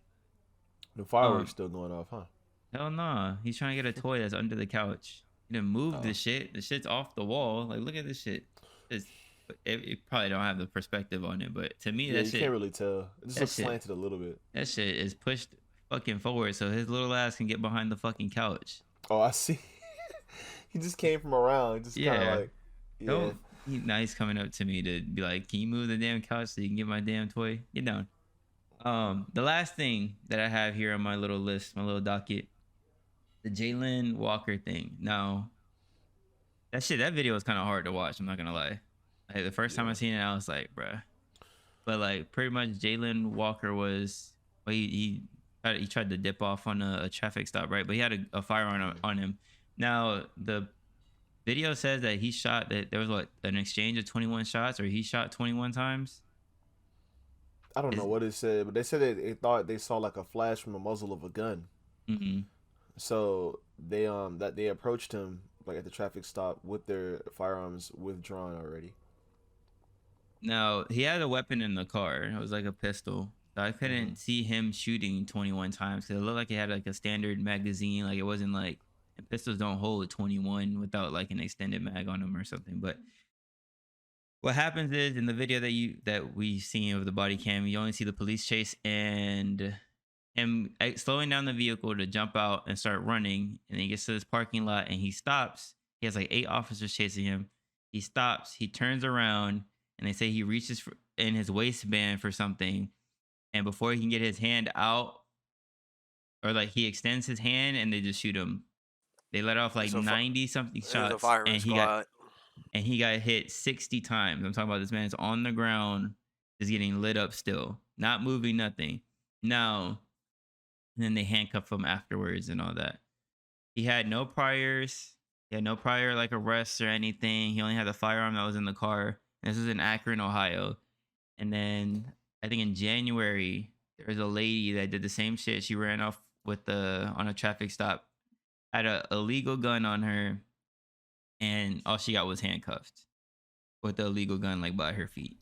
The fireworks Um, still going off, huh? hell nah. He's trying to get a toy that's under the couch. He didn't move the Oh, shit. The shit's off the wall. Like, look at this shit. It's, it probably don't have the perspective on it, but to me, yeah. You can't really tell. It just that looks shit, slanted a little bit. that shit is pushed fucking forward so his little ass can get behind the fucking couch. Oh, I see. He just came from around, just kind of Yeah. like, yeah. Don't. Now he's coming up to me to be like, "Can you move the damn couch so you can get my damn toy? Get down." The last thing that I have here on my little list, my little docket, the Jalen Walker thing. Now, that video was kind of hard to watch. I'm not gonna lie. Like, the first time I Yeah. seen it, I was like, bruh. But like, pretty much, Jalen Walker was. Well, he tried to dip off on a traffic stop, right? But he had a firearm on him. Now the video says that he shot that there was what an exchange of 21 shots, or he shot 21 times. I don't know Is what it said, but they said they thought they saw like a flash from the muzzle of a gun. mm-mm. So they approached him like at the traffic stop with their firearms withdrawn already. Now he had a weapon in the car. It was like a pistol. So I couldn't see him shooting 21 times because it looked like it had like a standard magazine. Like it wasn't like, and pistols don't hold 21 without like an extended mag on them or something. But what happens is in the video that we seen of the body cam, you only see the police chase and him slowing down the vehicle to jump out and start running. And he gets to this parking lot and he stops. He has like 8 officers chasing him. He stops. He turns around and they say he reaches in his waistband for something. And before he can get his hand out, or like he extends his hand and they just shoot him. They let off like 90 something shots and he got hit 60 times. I'm talking about this man's on the ground, just getting lit up still, not moving, nothing. Now, and then they handcuff him afterwards and all that. He had no priors. He had no prior like arrests or anything. He only had the firearm that was in the car. This was in Akron, Ohio. And then I think in January, there was a lady that did the same shit. She ran off on a traffic stop, had a illegal gun on her, and all she got was handcuffed with the illegal gun like by her feet.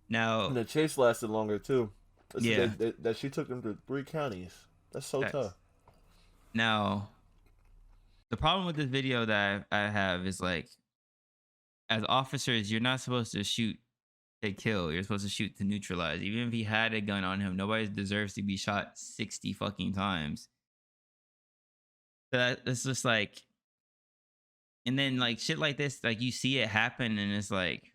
Now, And the chase lasted longer too. yeah, That she took them to 3 counties. That's so tough. Now, the problem with this video that I have is like, as officers, you're not supposed to shoot to kill. You're supposed to shoot to neutralize. Even if he had a gun on him, nobody deserves to be shot 60 fucking times. So that's just like, and then like shit like this, like you see it happen, and it's like,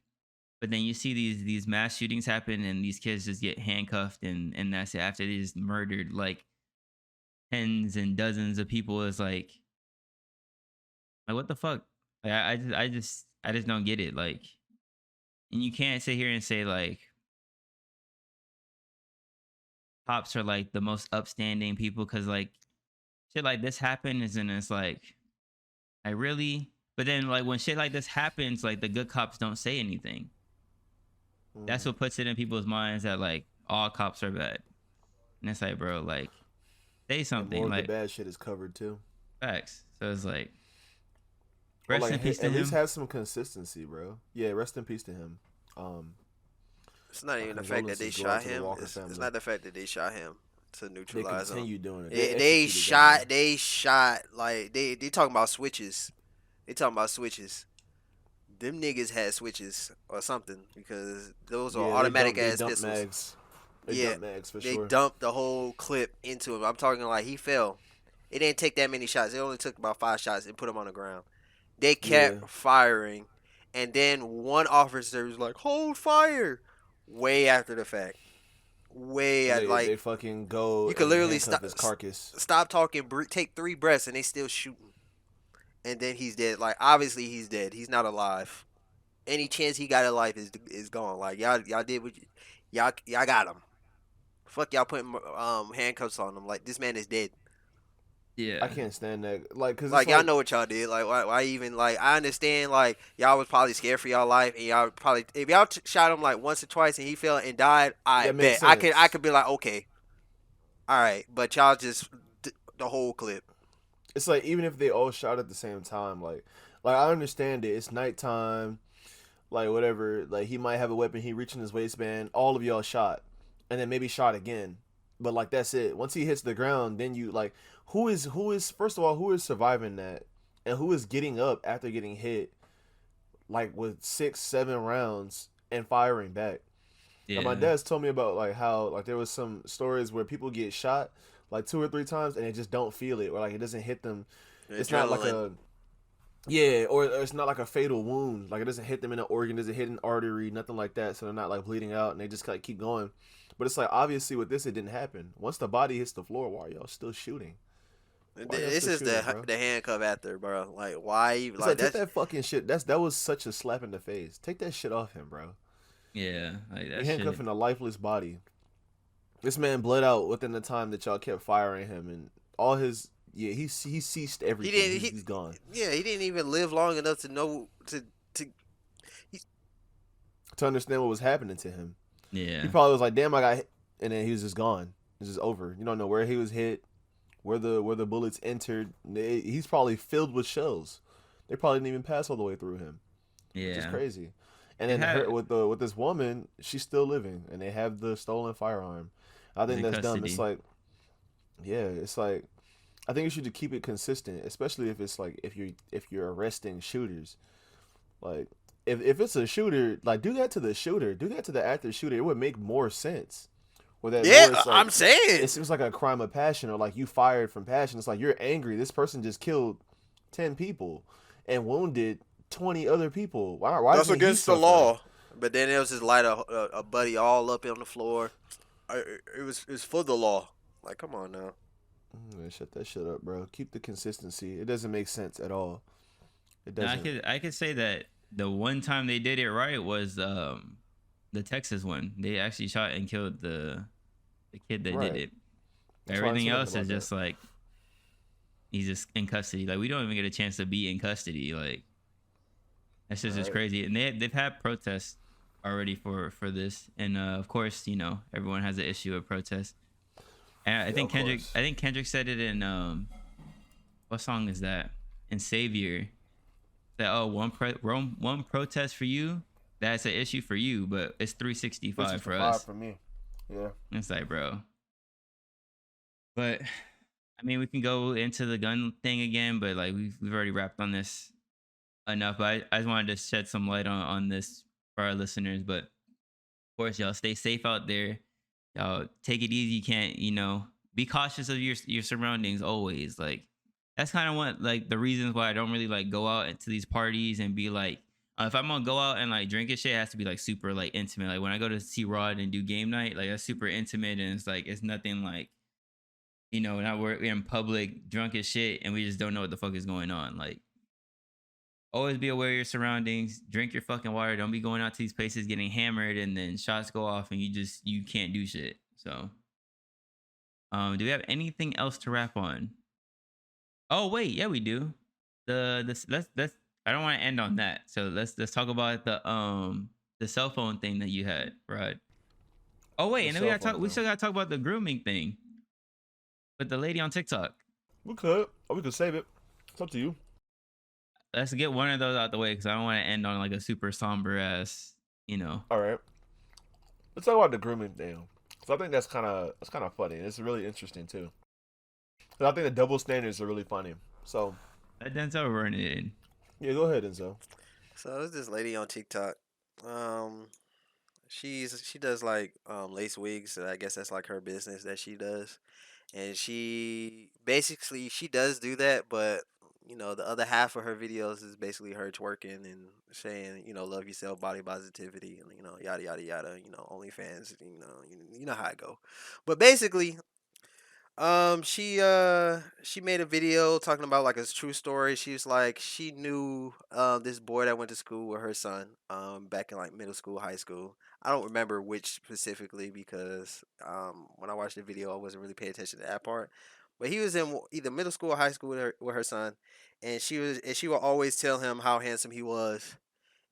but then you see these mass shootings happen, and these kids just get handcuffed, and that's it. After they just murdered like tens and dozens of people, is like what the fuck? Like I just don't get it. Like, and you can't sit here and say like cops are like the most upstanding people, because like shit like this happens, and it's like, I really. But then like when shit like this happens, like the good cops don't say anything. That's what puts it in people's minds that like all cops are bad. And it's like, bro, like say something. And more like of the bad shit is covered too. Facts. So it's like, Or rest like in peace to at him. least have some consistency, bro. Yeah, rest in peace to him. It's not even the fact that they shot him. It's not the fact that they shot him to They neutralize him. continue doing it. They shot like they talking about switches. They talking about switches. Them niggas had switches or something, because those are automatic ass pistols. Mags. They dump mags for they sure. dumped the whole clip into him. I'm talking like he fell. It didn't take that many shots. It only took about 5 shots and put him on the ground. They kept firing, and then one officer was like, "Hold fire!" Way after the fact. They fucking go. You could literally stop his carcass. Stop talking. Take 3 breaths, and they still shooting. And then he's dead. Like, obviously he's dead. He's not alive. Any chance he got a life is gone. Like, y'all did what y'all got him. Fuck y'all putting handcuffs on him. Like, this man is dead. Yeah, I can't stand that. Like, cause like y'all know what y'all did. Like, why even like? I understand. Like, y'all was probably scared for y'all life, and y'all probably if y'all shot him like once or twice and he fell and died, I bet I could be like, okay, all right. But y'all just the whole clip. It's like, even if they all shot at the same time, like I understand it. It's nighttime, like whatever. Like, he might have a weapon. He reached in his waistband. All of y'all shot, and then maybe shot again. But like, that's it. Once he hits the ground, then you like, who is first of all, who is surviving that, and who is getting up after getting hit, like with 6-7 rounds and firing back. Yeah. And my dad's told me about like how like there was some stories where people get shot like 2 or 3 times and they just don't feel it, or like it doesn't hit them. It's not like Yeah, or it's not like a fatal wound. Like it doesn't hit them in an organ, doesn't hit an artery, nothing like that. So they're not like bleeding out, and they just like keep going. But it's like obviously with this, it didn't happen. Once the body hits the floor, why are y'all still shooting? Why are y'all This still is shooting, bro? the handcuff after, bro. Like why? It's Like like take that's that fucking shit. That was such a slap in the face. Take that shit off him, bro. Yeah, like You that shit. handcuffing a lifeless body. This man bled out within the time that y'all kept firing him, and all his he ceased he everything. didn't. He's gone. Yeah, he didn't even live long enough to know to. He, To understand what was happening to him. He Yeah, probably was like, "Damn, I got," hit. And then he was just gone. It's just over. You don't know where he was hit, where the bullets entered. He's probably filled with shells. They probably didn't even pass all the way through him, which is yeah. crazy. And It then her had with this woman, she's still living, and they have the stolen firearm. I was think in that's dumb. It's custody. like, yeah, it's like I think you should keep it consistent, especially if it's like if you're arresting shooters. Like if it's a shooter, like do that to the shooter, do that to the active shooter. It would make more sense. Or that yeah, more it's like I'm saying. it seems like a crime of passion or like you fired from passion. It's like you're angry. This person just killed 10 people and wounded 20 other people. Why That's isn't he against the suffering? law. But then it was just light a buddy all up on the floor. It was for the law. Like, come on now. Man, shut that shit up, bro. Keep the consistency. It doesn't make sense at all. It Now doesn't. I could say that the one time they did it right was the Texas one. They actually shot and killed the kid that did Right. it. That's why I didn't Everything say nothing else is about that. just like he's just in custody. Like we don't even get a chance to be in custody. Like that's just Right. crazy. And they've had protests already for this, and of course you know everyone has an issue of protest. And Yeah, of course. I think Kendrick said it in what song is that? In Savior. That oh one protest for you, that's an issue for you, but it's 365 for 365 us. for me. Yeah. It's like bro. But I mean we can go into the gun thing again, but like we've already wrapped on this enough. But I just wanted to shed some light on this for our listeners. But of course, y'all stay safe out there. Y'all take it easy. You can't, you know, be cautious of your surroundings always. Like that's kind of what like the reasons why I don't really like go out into these parties and be like, if I'm gonna go out and like drink and shit, it has to be like super like intimate. Like when I go to see Rod and do game night, like that's super intimate and it's like it's nothing like you know, now we're in public drunk as shit and we just don't know what the fuck is going on. Like always be aware of your surroundings, drink your fucking water, don't be going out to these places getting hammered and then shots go off and you can't do shit. So do we have anything else to wrap on? Oh wait, yeah we do. Let's I don't want to end on that. So let's talk about the cell phone thing that you had, right? Oh wait, The and then we cell gotta phone talk we thing. still gotta talk about the grooming thing with the lady on TikTok. We could. Or we could save it. It's up to you. Let's get one of those out the way because I don't want to end on like a super somber ass, you know. All right. Let's talk about the grooming thing. So I think that's kind of funny. It's really interesting too. 'Cause I think the double standards are really funny. So Let Denzel run it in. yeah, go ahead, Enzo. So there's this lady on TikTok. Um, she does like lace wigs. So I guess that's like her business that she does. And she basically she does do that, but you know the other half of her videos is basically her twerking and saying love yourself, body positivity, and yada yada yada. OnlyFans. You know how I go. But basically, she made a video talking about like a true story. She was like she knew this boy that went to school with her son back in like middle school, high school. I don't remember which specifically because when I watched the video I wasn't really paying attention to that part. But he was in either middle school or high school with her son, and she would always tell him how handsome he was,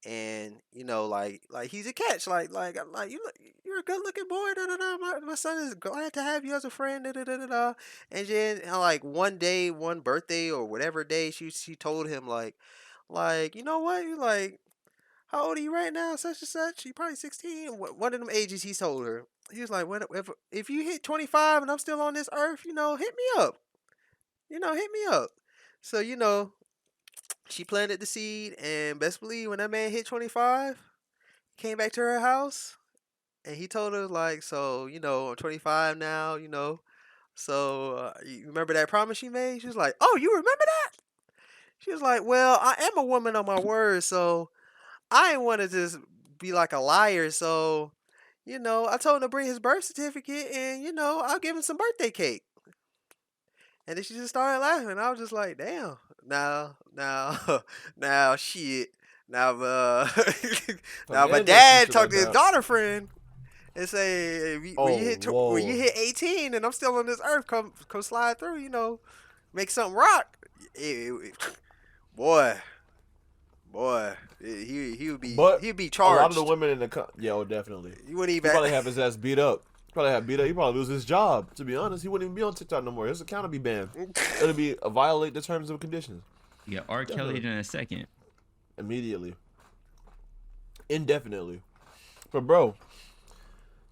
and like he's a catch, like you're a good looking boy, da, da, da. My son is glad to have you as a friend, da, da, da, da, da. And then like one day, one birthday or whatever day, she told him like you know what, you like how old are you right now, such and such, you probably 16, one of them ages. He told her, he was like, if you hit 25 and I'm still on this earth, hit me up, hit me up. So she planted the seed, and best believe when that man hit 25, came back to her house, and he told her like, so I'm 25 now, so you remember that promise you made? She was like, oh, you remember that? She was like, "Well, I am a woman of my word, so I ain't want to just be like a liar. So, I told him to bring his birth certificate, and I'll give him some birthday cake." And then she just started laughing. I was just like, "Damn, now, now, shit, now, A now, my man does some dad shit talked like to his that. daughter friend." And say, Oh, when you whoa. hit 18 and I'm still on this earth, come slide through, make something rock. Boy, boy, But he'd be a lot of the charged. women in yo, definitely. You wouldn't He even. probably have his ass beat up. He probably lose his job. To be honest, he wouldn't even be on TikTok no more. His account would be banned. It'll be a violate the terms and conditions. Yeah, R. Kelly Definitely. in a second. Immediately. Indefinitely. But bro,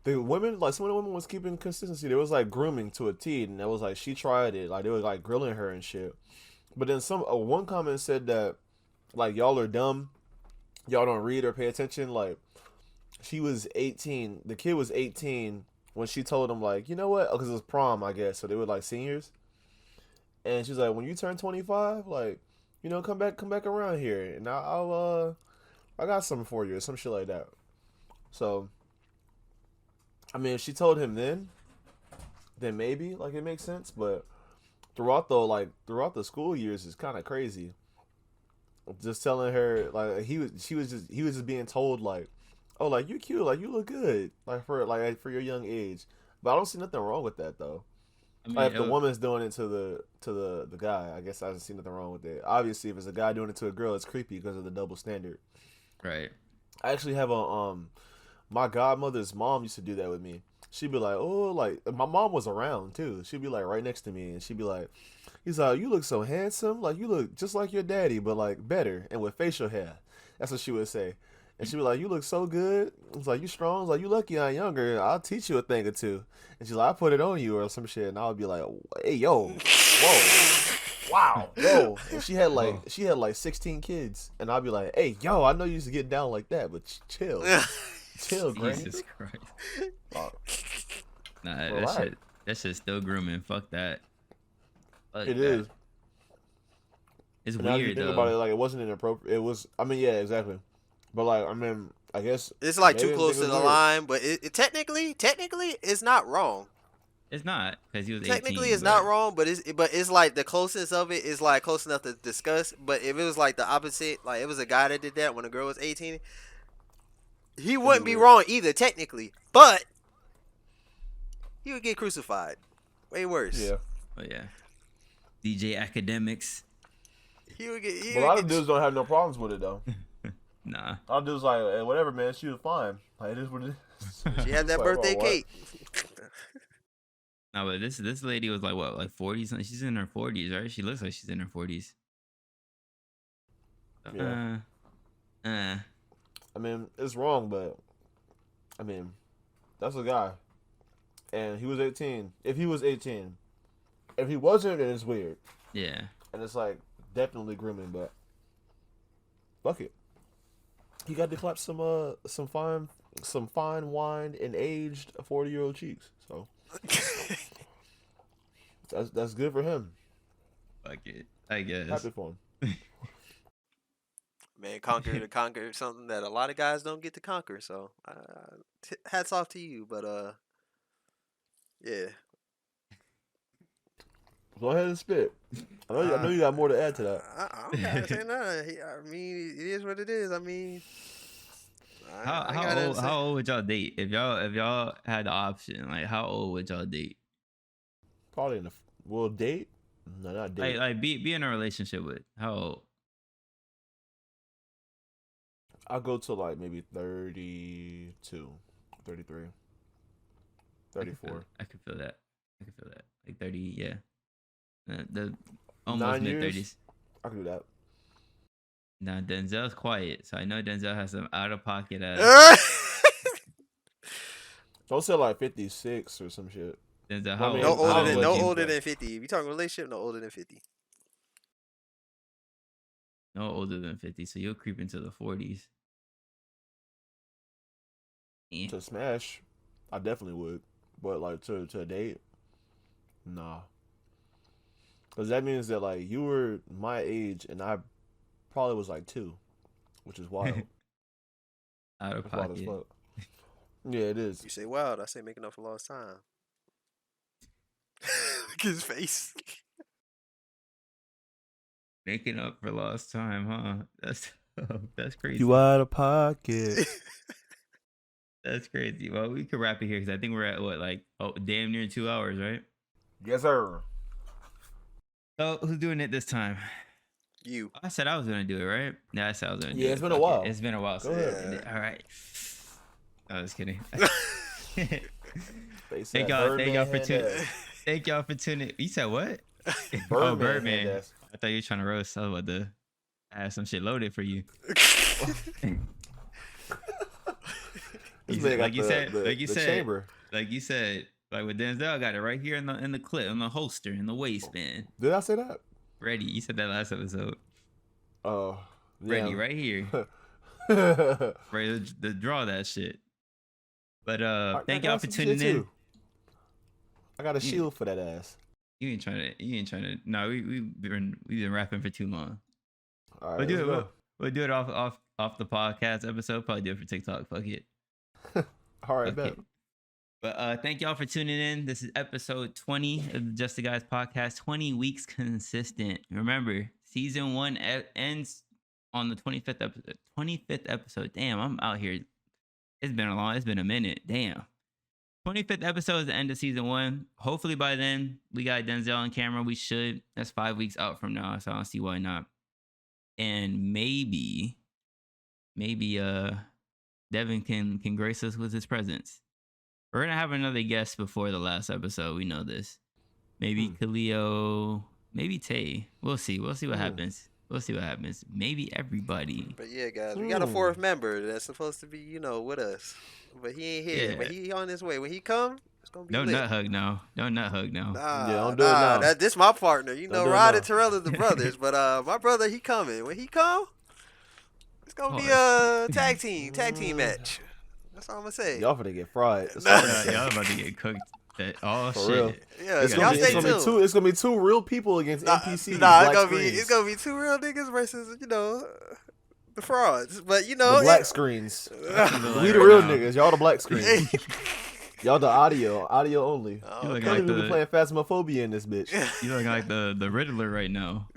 the women, like some of the women was keeping consistency. There was like grooming to a T, and that was like she tried it. Like they was like grilling her and shit. But then one comment said that like y'all are dumb, y'all don't read or pay attention. Like she was 18, the kid was 18 when she told him like, you know what? Because it was prom, I guess. So they were like seniors, and she's like, when you turn 25, like, come back around here, and I got something for you or some shit like that. So I mean, if she told him then maybe like it makes sense. But throughout the school years is kind of crazy. Just telling her like he was just being told like, oh, like you cute, like you look good, like for your young age. But I don't see nothing wrong with that though. I mean, Like if the woman's doing it to the guy, I guess I don't see nothing wrong with it. Obviously, if it's a guy doing it to a girl, it's creepy because of the double standard. right. I actually have my godmother's mom used to do that with me. She'd be like, oh, like my mom was around too. She'd be like right next to me, and she'd be like, he's like, you look so handsome, like you look just like your daddy, but like better and with facial hair. That's what she would say. And she'd be like, you look so good. It's like, you strong. It's like, you lucky I'm younger. I'll teach you a thing or two. And she's like, I put it on you or some shit. And I would be like, hey, yo, whoa, wow, yo. And Whoa. she had like 16 kids. And I'd be like, hey, yo, I know you used to get down like that, but chill. Chill, granny. Jesus Christ. Uh, Nah, relax. that shit's still grooming. Fuck that. Fuck It that. is. It's And now that you weird think about though. it, like it wasn't inappropriate. It was. I mean, yeah, exactly. But like, I mean, I guess It's like maybe too they think close it to was the weird. line, but it technically, it's not wrong. It's not because he was Technically, 18, it's not but wrong, but it's like the closeness of it is like close enough to discuss. But if it was like the opposite, like it was a guy that did that when a girl was 18, he It'd be wouldn't be weird. wrong either technically, but he would get crucified. Way worse. Yeah. yeah. DJ Academics. He But a would lot of get. dudes don't have no problems with it though. Nah. A lot of dudes like, hey, whatever, man. She was fine. Like it is what it is. She had It's that like, oh, birthday what? cake. No, but this lady was like what, like 40s? She's in her 40s, right? She looks like she's in her 40s. Yeah. Uh, I mean, it's wrong, but I mean, that's a guy, and he was 18. If he was 18, if he wasn't, then it's weird, yeah. and it's like definitely grooming. But fuck it. He got to clap some fine wine and aged 40-year-old cheeks. So that's good for him. Fuck it. I guess. Happy for him. Man, conquer something that a lot of guys don't get to conquer. So, hats off to you. But yeah. Go ahead and spit. I know you got more to add to that. I don't gotta say nothing. I mean, it is what it is. I mean, I ain't got nothing to say. How old would y'all date if y'all had the option? Like how old would y'all date? Probably will date. No, not date. Like be in a relationship with how old? I'll go to like maybe 32, 33, 34. I could feel that. Like 30, yeah. The almost 9 mid years? 30s. I can do that. Now Denzel's quiet, so I know Denzel has some out of pocket Don't say like 56 or some shit. Denzel. I mean, No I don't no know older what you- than 50. If you talking relationship, no older than 50. No older than 50, so you'll creep into the 40s. Eh. To smash, I definitely would. But like to a date, nah. Because that means that like you were my age and I probably was like 2, which is wild. Out of That's wild as pocket. fuck. Yeah, it is. You say wild, I say making up for lost time. Look at his face. Making up for lost time, huh? That's crazy. You out of pocket. That's crazy. Well, we could wrap it here because I think we're at what, like, damn near 2 hours, right? Yes, sir. So who's doing it this time? You. I said I was gonna do it, right? Yeah, I said I was gonna do it. Yeah, it's been a Fuck while. it. It's been a while. Go So ahead. all right. I was kidding. Thank Thank y'all for tuning. Thank y'all for tuning. You said what? Oh, Birdman. hand ass. I thought you were trying to roast. I was about to have some shit loaded for you. This man got Like you said, chamber. like you said, like with Denzel, I got it right here in the clip, in the holster, in the waistband. Did I say that? Ready. You said that last episode. Oh, Ready, yeah. right here. Ready to draw that shit. But thank y'all for tuning in. I got a shield for that ass. You ain't trying to. No, we've been rapping for too long. All right, We'll do it off the podcast episode. Probably do it for TikTok. Fuck it. All right, bet. But thank y'all for tuning in. This is episode 20 of the Just the Guys podcast. 20 weeks consistent. Remember, season 1 ends on the 25th episode. 25th episode. Damn, I'm out here. It's been a minute. Damn. 25th episode is the end of season 1. Hopefully by then we got Denzel on camera. We should. That's 5 weeks out from now, so I don't see why not. And maybe Devin can grace us with his presence. We're gonna have another guest before the last episode. We know this. Maybe Khalil, maybe Tay. We'll see. We'll see what happens. Maybe everybody. But yeah, guys, we got a 4th member that's supposed to be, with us. But he ain't here. Yeah. But he on his way. When he come, it's gonna be Don't lit. nut hug now. Don't nut hug now. Nah, don't do it now. This my partner. Don't do it Rod now. and Terrell are the brothers. But my brother, he coming. When he come, it's gonna be a tag team match. That's all I'm gonna say. Y'all finna get fried. Y'all about to get cooked. For For shit. real. Yeah, It's y'all gonna, stay be, tuned. it's gonna be 2 real people against NPCs. It's gonna be 2 real niggas versus the frauds. But the black screens. We the real niggas. Y'all the black screens. Y'all the audio only. You looking Can't like even be the playing Phasmophobia in this bitch. you looking like the Riddler right now.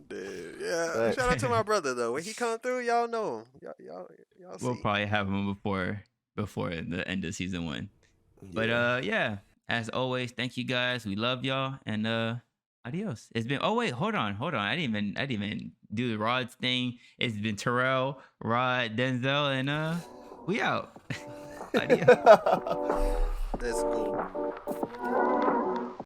Dude, yeah. Right. Shout out to my brother though. When he come through, y'all know him. Y'all see. We'll probably have him before the end of season 1. But yeah, as always, thank you guys. We love y'all, and adios. It's been hold on. I didn't even do the Rod's thing. It's been Terrell, Rod, Denzel, and we out. Adios. That's cool.